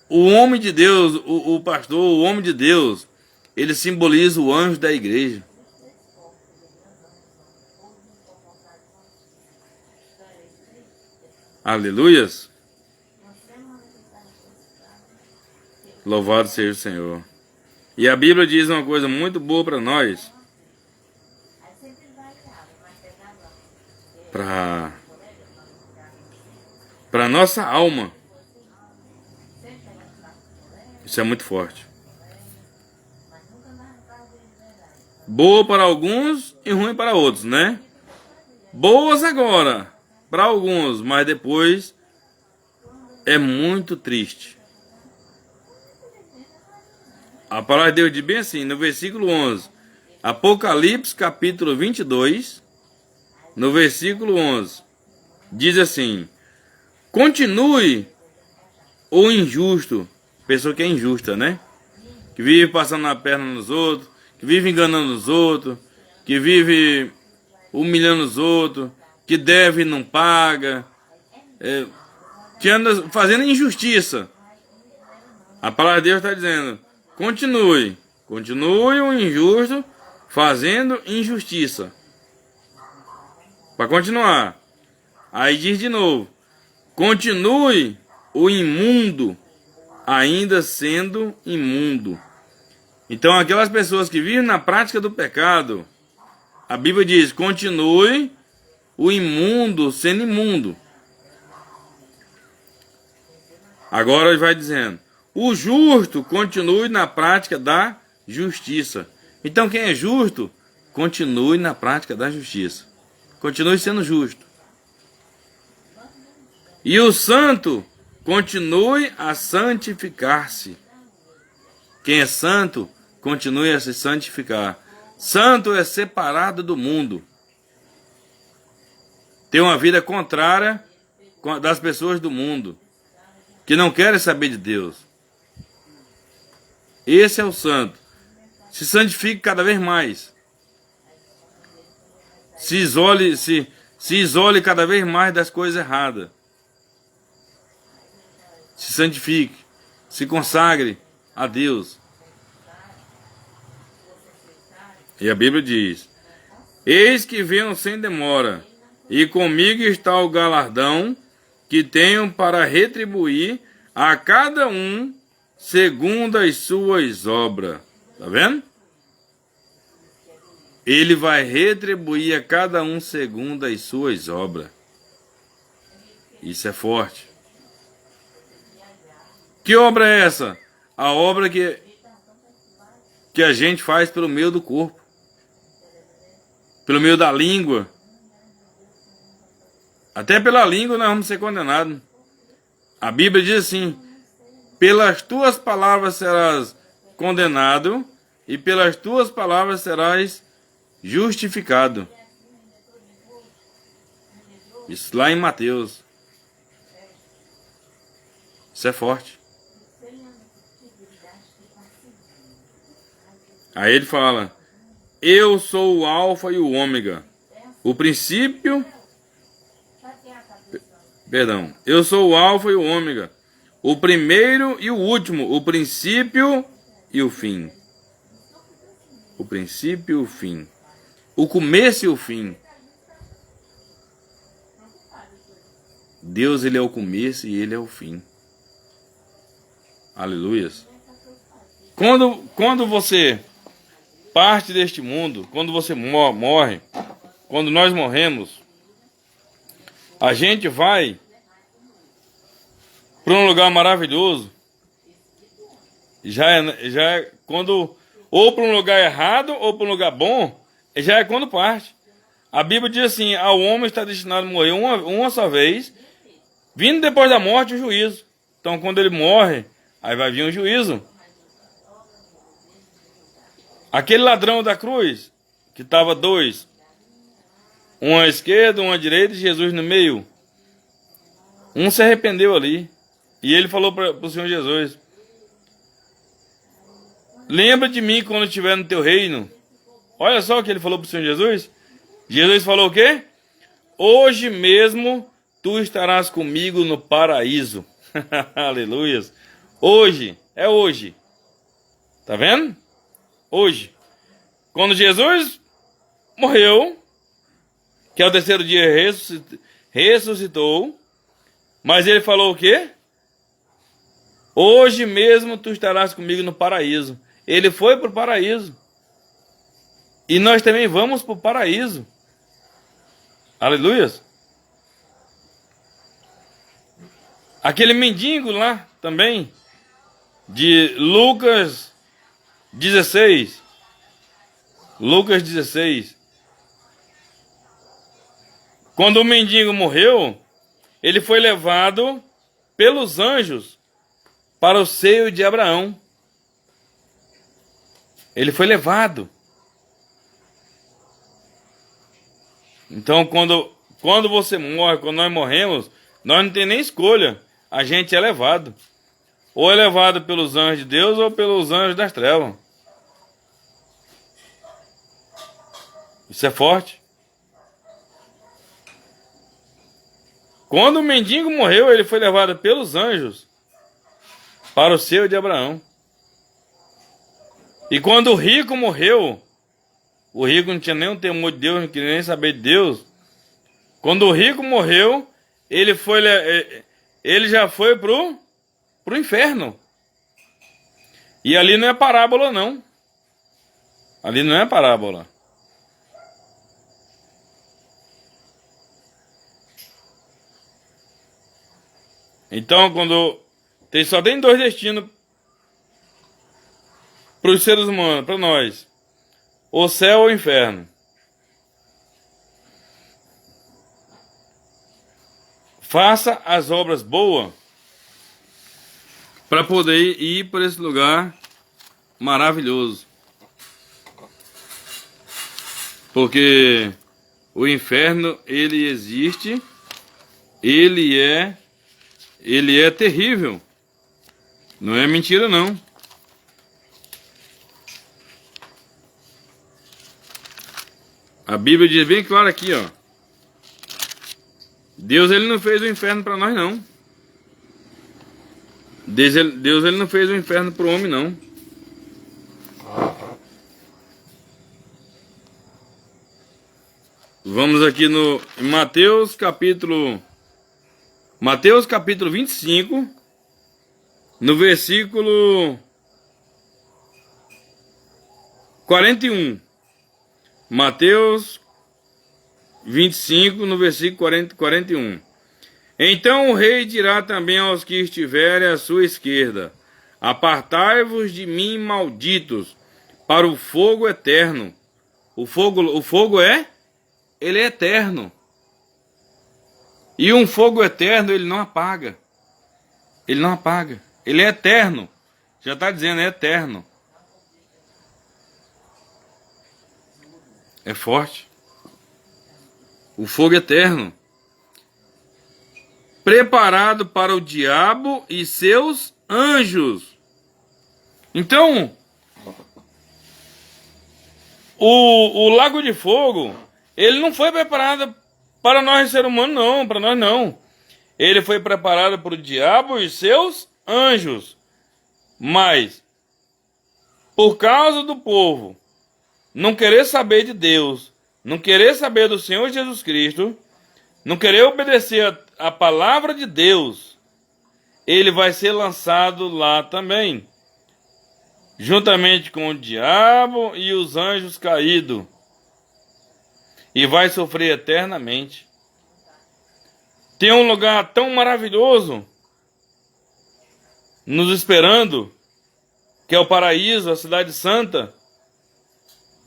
homem de Deus, o pastor, o homem de Deus, ele simboliza o anjo da igreja. Aleluias. Louvado seja o Senhor. E a Bíblia diz uma coisa muito boa para nós. Para nossa alma. Isso é muito forte. Boa para alguns e ruim para outros, né? Boas agora para alguns, mas depois é muito triste. A palavra de Deus diz bem assim, no versículo 11. Apocalipse capítulo 22, no versículo 11. Diz assim: continue o injusto, pessoa que é injusta, né? Que vive passando a perna nos outros, que vive enganando os outros, que vive humilhando os outros, que deve e não paga, que anda fazendo injustiça. A palavra de Deus está dizendo: continue o injusto fazendo injustiça. Para continuar. Aí diz de novo: continue o imundo ainda sendo imundo. Então aquelas pessoas que vivem na prática do pecado, a Bíblia diz: continue o imundo sendo imundo. Agora ele vai dizendo: o justo continue na prática da justiça. Então quem é justo, continue na prática da justiça. Continue sendo justo. E o santo, continue a santificar-se. Quem é santo, continue a se santificar. Santo é separado do mundo. Tem uma vida contrária das pessoas do mundo, que não querem saber de Deus. Esse é o santo. Se santifique cada vez mais. Se isole cada vez mais das coisas erradas. Se santifique. Se consagre a Deus. E a Bíblia diz: eis que venho sem demora, e comigo está o galardão que tenho para retribuir a cada um segundo as suas obras. Tá vendo? Ele vai retribuir a cada um segundo as suas obras. Isso é forte. Que obra é essa? A obra que a gente faz pelo meio do corpo. Pelo meio da língua. Até pela língua nós vamos ser condenados. A Bíblia diz assim: pelas tuas palavras serás condenado, e pelas tuas palavras serás justificado. Isso lá em Mateus. Isso é forte. Aí ele fala: eu sou o alfa e o ômega, o princípio. Perdão. Eu sou o alfa e o ômega, o primeiro e o último, o princípio e o fim. O princípio e o fim. O começo e o fim. Deus, ele é o começo e ele é o fim. Aleluias. Quando você parte deste mundo, quando você morre, quando nós morremos, a gente vai para um lugar maravilhoso. Já é quando, ou para um lugar errado ou para um lugar bom, já é quando parte. A Bíblia diz assim: ao homem está destinado a morrer uma só vez, vindo depois da morte o juízo. Então quando ele morre, aí vai vir o juízo. Aquele ladrão da cruz, que estava dois, um à esquerda, um à direita e Jesus no meio. Um se arrependeu ali. E ele falou para o Senhor Jesus: lembra de mim quando estiver no teu reino. Olha só o que ele falou para o Senhor Jesus. Jesus falou o quê? Hoje mesmo tu estarás comigo no paraíso. Aleluias. Hoje, é hoje. Tá vendo? Hoje. Quando Jesus morreu, que ao terceiro dia ressuscitou, mas ele falou o quê? Hoje mesmo tu estarás comigo no paraíso. Ele foi para o paraíso. E nós também vamos para o paraíso. Aleluias. Aquele mendigo lá também, de Lucas 16. Lucas 16. Quando o mendigo morreu, ele foi levado pelos anjos para o seio de Abraão. Ele foi levado. Então, quando você morre, quando nós morremos, nós não temos nem escolha. A gente é levado. Ou é levado pelos anjos de Deus ou pelos anjos das trevas. Isso é forte. Quando o mendigo morreu, ele foi levado pelos anjos para o seio de Abraão. E quando o rico morreu, o rico não tinha nem um temor de Deus, não queria nem saber de Deus. Quando o rico morreu, ele já foi pro inferno. E ali não é parábola, não. Ali não é parábola. Então, só tem dois destinos para os seres humanos, para nós: o céu ou o inferno. Faça as obras boas para poder ir para esse lugar maravilhoso. Porque o inferno, ele existe, ele é terrível. Não é mentira, não. A Bíblia diz bem claro aqui, ó. Deus, ele não fez o inferno para nós, não. Deus, ele não fez o inferno para o homem, não. Vamos aqui em Mateus capítulo 25, no versículo 41. Mateus 25, no versículo 41. Então o rei dirá também aos que estiverem à sua esquerda: apartai-vos de mim, malditos, para o fogo eterno. O fogo ele é eterno. E um fogo eterno, ele não apaga. Ele não apaga. Ele é eterno. Já está dizendo, é eterno. É forte. O fogo eterno. preparado para o diabo e seus anjos. Então, o lago de fogo, ele não foi preparado para nós, ser humano, não, para nós não. Ele foi preparado para o diabo e seus anjos. Mas, por causa do povo não querer saber de Deus, não querer saber do Senhor Jesus Cristo, não querer obedecer a palavra de Deus, ele vai ser lançado lá também, juntamente com o diabo e os anjos caídos, e vai sofrer eternamente. Tem um lugar tão maravilhoso nos esperando, que é o paraíso, a cidade santa,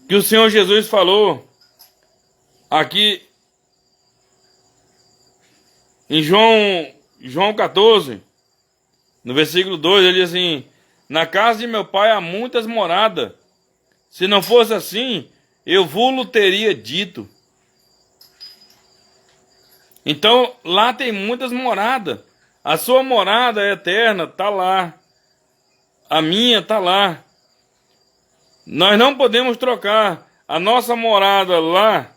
que o Senhor Jesus falou aqui em João 14, no versículo 2, ele diz assim: na casa de meu pai há muitas moradas. Se não fosse assim, eu vos teria dito. Então, lá tem muitas moradas. A sua morada é eterna, está lá. A minha está lá. Nós não podemos trocar a nossa morada lá,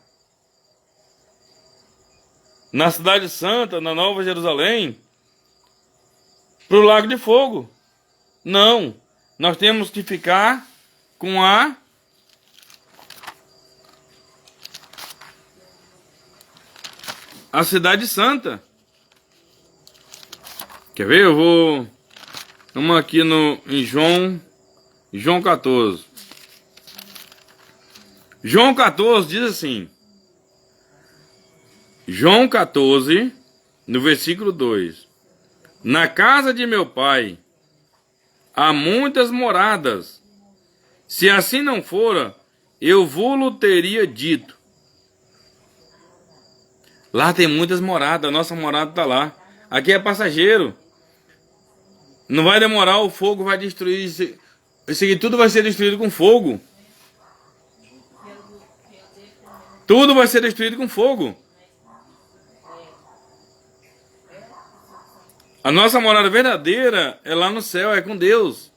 na Cidade Santa, na Nova Jerusalém, para o Lago de Fogo. Não. Nós temos que ficar com a Cidade Santa. Quer ver? Vamos aqui em João 14. João 14 diz assim. João 14, no versículo 2. Na casa de meu pai há muitas moradas. Se assim não fora, eu vos teria dito. Lá tem muitas moradas, a nossa morada está lá. Aqui é passageiro. Não vai demorar, o fogo vai destruir. Isso aqui tudo vai ser destruído com fogo. Tudo vai ser destruído com fogo. A nossa morada verdadeira é lá no céu, é com Deus.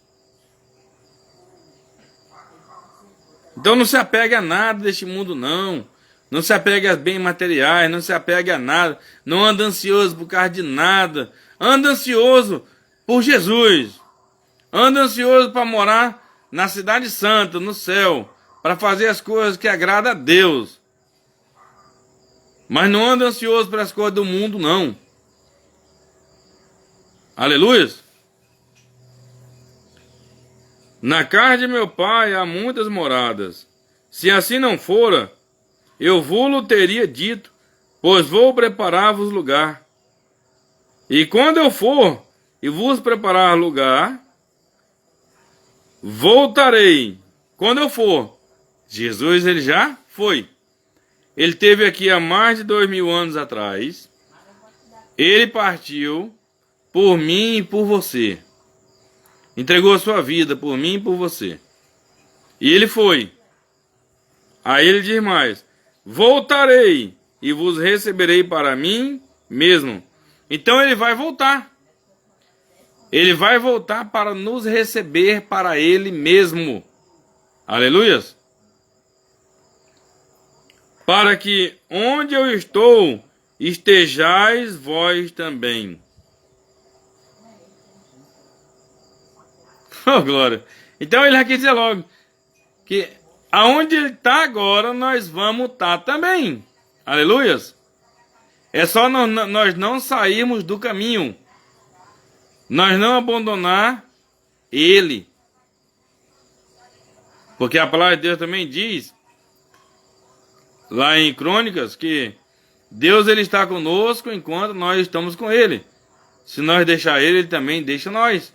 Então não se apegue a nada deste mundo, não. Não se apegue a bens materiais, não se apegue a nada. Não anda ansioso por causa de nada. Anda ansioso por Jesus. Anda ansioso para morar na cidade santa, no céu, para fazer as coisas que agradam a Deus. Mas não anda ansioso pelas coisas do mundo, não. Aleluia. Na casa de meu pai há muitas moradas. Se assim não fora, eu vos teria dito, pois vou preparar-vos lugar. E quando eu for e vos preparar lugar, voltarei. Quando eu for. Jesus, ele já foi. Ele esteve aqui há mais de 2000 anos atrás. Ele partiu por mim e por você. Entregou a sua vida por mim e por você. E ele foi. Aí ele diz mais: voltarei e vos receberei para mim mesmo. Então ele vai voltar. Ele vai voltar para nos receber para ele mesmo. Aleluias. Para que onde eu estou, estejais vós também. Oh, glória. Então ele aqui diz logo que aonde ele está agora, nós vamos estar também. Aleluias. É só nós não sairmos do caminho. Nós não abandonar ele. Porque a palavra de Deus também diz, lá em Crônicas, que Deus ele está conosco enquanto nós estamos com ele. Se nós deixar ele, ele também deixa nós.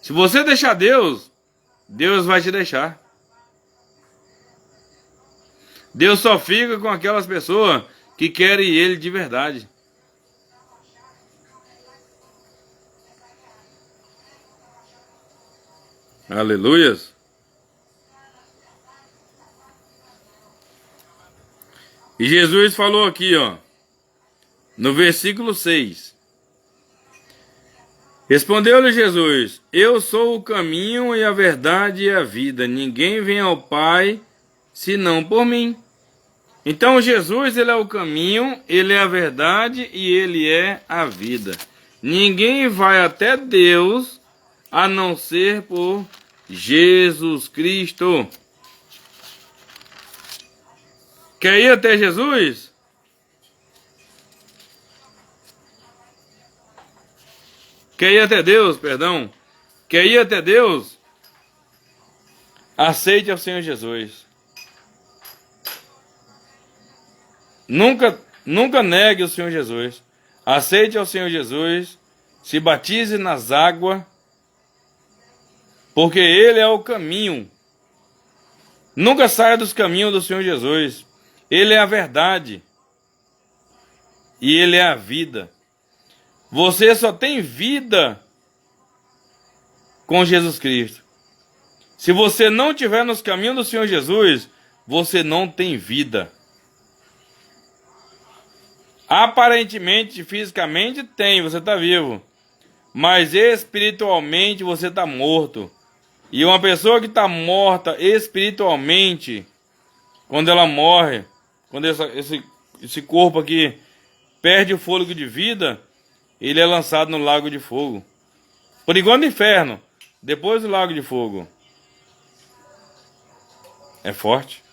Se você deixar Deus, Deus vai te deixar. Deus só fica com aquelas pessoas que querem ele de verdade. Aleluias. E Jesus falou aqui, ó. no versículo 6. Respondeu-lhe Jesus: Eu sou o caminho e a verdade e a vida. Ninguém vem ao Pai senão por mim. Então Jesus, ele é o caminho, ele é a verdade e ele é a vida. Ninguém vai até Deus a não ser por Jesus Cristo. Quer ir até Jesus? Quer ir até Deus, perdão? Quer ir até Deus? Aceite ao Senhor Jesus. Nunca negue o Senhor Jesus. Aceite ao Senhor Jesus. Se batize nas águas. Porque Ele é o caminho. Nunca saia dos caminhos do Senhor Jesus. Ele é a verdade. E Ele é a vida. Você só tem vida com Jesus Cristo. Se você não estiver nos caminhos do Senhor Jesus, você não tem vida. Aparentemente, fisicamente tem, você está vivo. Mas espiritualmente você está morto. E uma pessoa que está morta espiritualmente, quando ela morre, quando esse corpo aqui perde o fôlego de vida, ele é lançado no lago de fogo. Por enquanto no inferno, depois do lago de fogo. É forte.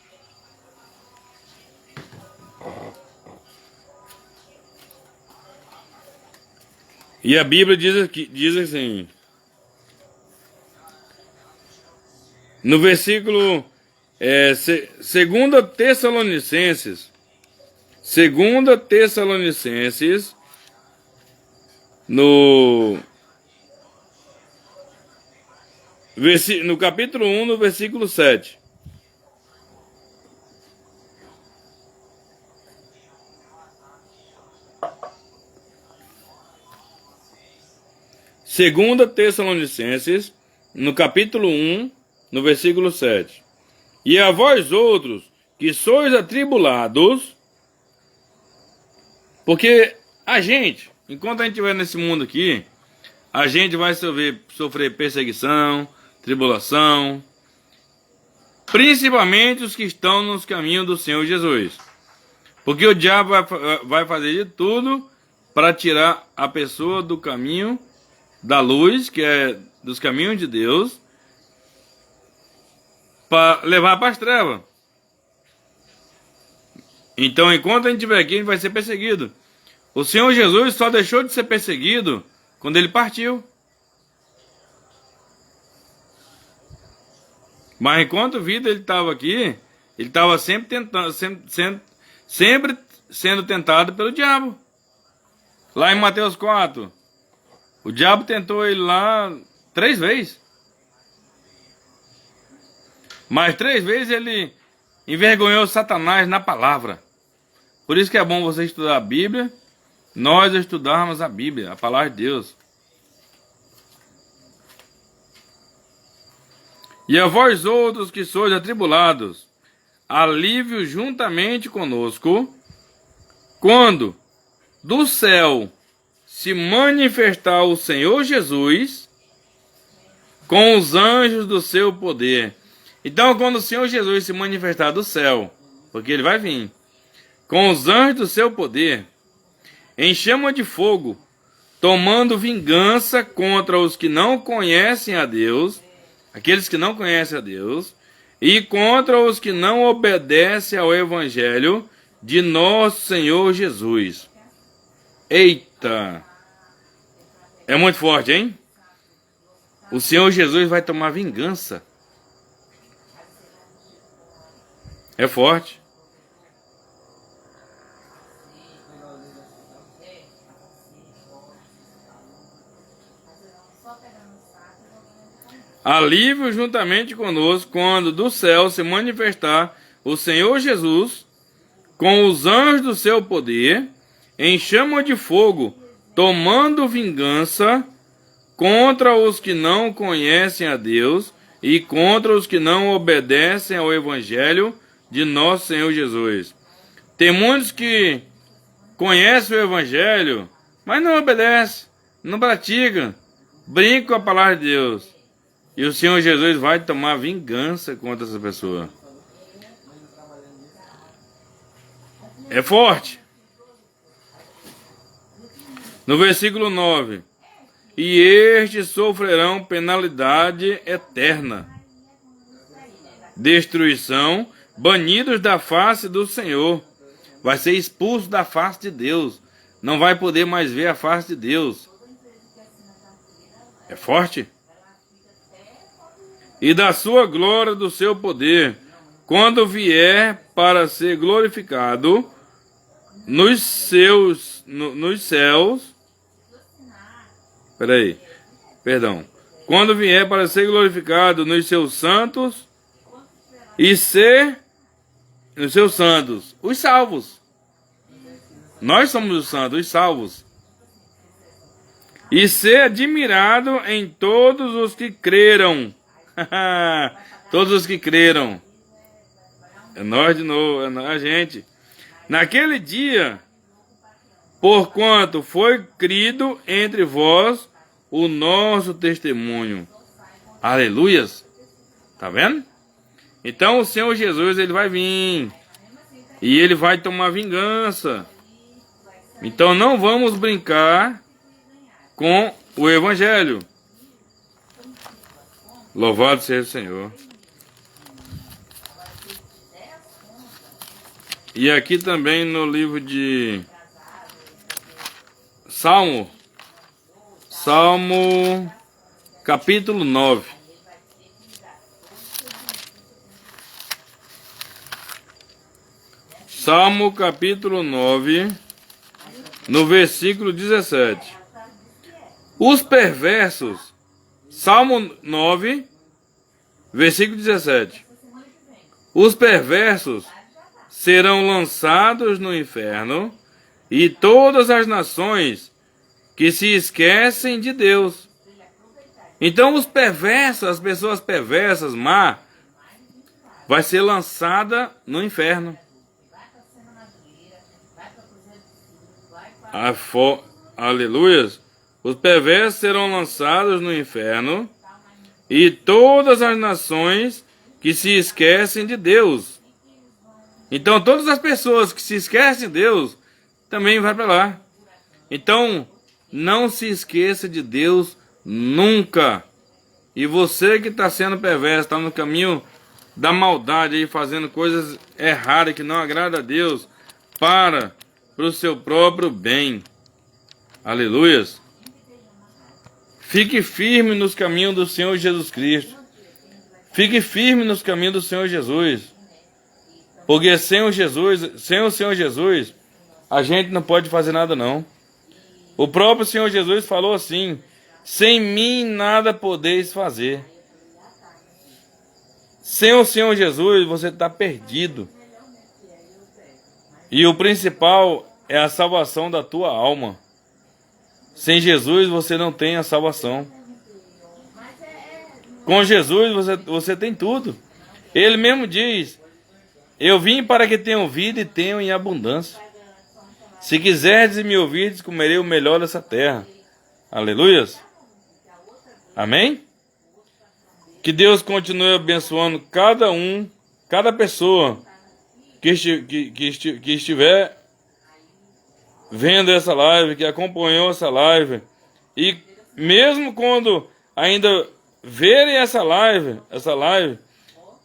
E a Bíblia diz assim, no versículo 2 Tessalonicenses, no capítulo 1, no versículo 7. Segunda Tessalonicenses, no capítulo 1, no versículo 7. E a vós outros, que sois atribulados, porque a gente, enquanto a gente estiver nesse mundo aqui, a gente vai sofrer perseguição, tribulação, principalmente os que estão nos caminhos do Senhor Jesus. Porque o diabo vai fazer de tudo para tirar a pessoa do caminho da luz, que é dos caminhos de Deus, para levar para as trevas. Então, enquanto a gente estiver aqui, a gente vai ser perseguido. O Senhor Jesus só deixou de ser perseguido quando ele partiu. Mas enquanto vida ele estava aqui, ele estava sempre sendo tentado pelo diabo. Lá em Mateus 4, o diabo tentou ele lá 3 vezes. Mas 3 vezes ele envergonhou Satanás na palavra. Por isso que é bom você estudar a Bíblia, nós estudarmos a Bíblia, a palavra de Deus. E a vós outros que sois atribulados, alívio juntamente conosco, quando do céu se manifestar o Senhor Jesus com os anjos do seu poder. Então, quando o Senhor Jesus se manifestar do céu, porque ele vai vir, com os anjos do seu poder, em chama de fogo, tomando vingança contra os que não conhecem a Deus, aqueles que não conhecem a Deus, e contra os que não obedecem ao Evangelho de nosso Senhor Jesus. Eita! É muito forte, hein? O Senhor Jesus vai tomar vingança. É forte. Alívio juntamente conosco quando do céu se manifestar o Senhor Jesus com os anjos do seu poder em chama de fogo, tomando vingança contra os que não conhecem a Deus e contra os que não obedecem ao Evangelho de nosso Senhor Jesus. Tem muitos que conhece o evangelho, mas não obedece, não pratica, brinca com a palavra de Deus. E o Senhor Jesus vai tomar vingança contra essa pessoa. É forte. No versículo 9. E estes sofrerão penalidade eterna, destruição, banidos da face do Senhor. Vai ser expulso da face de Deus. Não vai poder mais ver a face de Deus. É forte. E da sua glória, do seu poder, quando vier para ser glorificado nos céus. Quando vier para ser glorificado nos seus santos e ser nos seus santos, os salvos. Nós somos os santos, os salvos. E ser admirado em todos os que creram. Todos os que creram. É nós de novo, é a gente. Naquele dia, porquanto foi crido entre vós o nosso testemunho. Aleluias. Tá vendo? Então o Senhor Jesus, ele vai vir. E ele vai tomar vingança. Então não vamos brincar com o evangelho. Louvado seja o Senhor. E aqui também no livro de Salmo capítulo 9. Salmo capítulo 9, no versículo 17. Os perversos, Salmo 9, versículo 17. Os perversos serão lançados no inferno, e todas as nações que se esquecem de Deus. Então os perversos, as pessoas perversas, má, vai ser lançada no inferno. Aleluias. Os perversos serão lançados no inferno, e todas as nações que se esquecem de Deus. Então todas as pessoas que se esquecem de Deus também vai para lá. Então não se esqueça de Deus nunca. E você que está sendo perverso, está no caminho da maldade aí, fazendo coisas erradas que não agradam a Deus, para o seu próprio bem. Aleluias. Fique firme nos caminhos do Senhor Jesus Cristo. Fique firme nos caminhos do Senhor Jesus. Porque sem o Senhor Jesus, a gente não pode fazer nada não. O próprio Senhor Jesus falou assim: sem mim nada podeis fazer. Sem o Senhor Jesus, você está perdido. E o principal é a salvação da tua alma. Sem Jesus você não tem a salvação. Com Jesus você tem tudo. Ele mesmo diz: eu vim para que tenham vida e tenham em abundância. Se quiserdes e me ouvirdes, comerei o melhor dessa terra. Aleluias. Amém? Que Deus continue abençoando cada pessoa que estiver vendo essa live, que acompanhou essa live. E mesmo quando ainda verem essa live,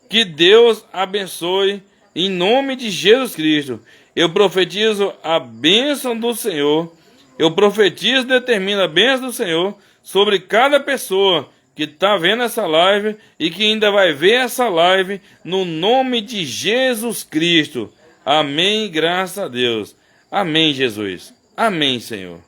que Deus abençoe em nome de Jesus Cristo. Eu profetizo a bênção do Senhor. Eu profetizo e determino a bênção do Senhor sobre cada pessoa que está vendo essa live e que ainda vai ver essa live, no nome de Jesus Cristo. Amém, graças a Deus. Amém, Jesus. Amém, Senhor.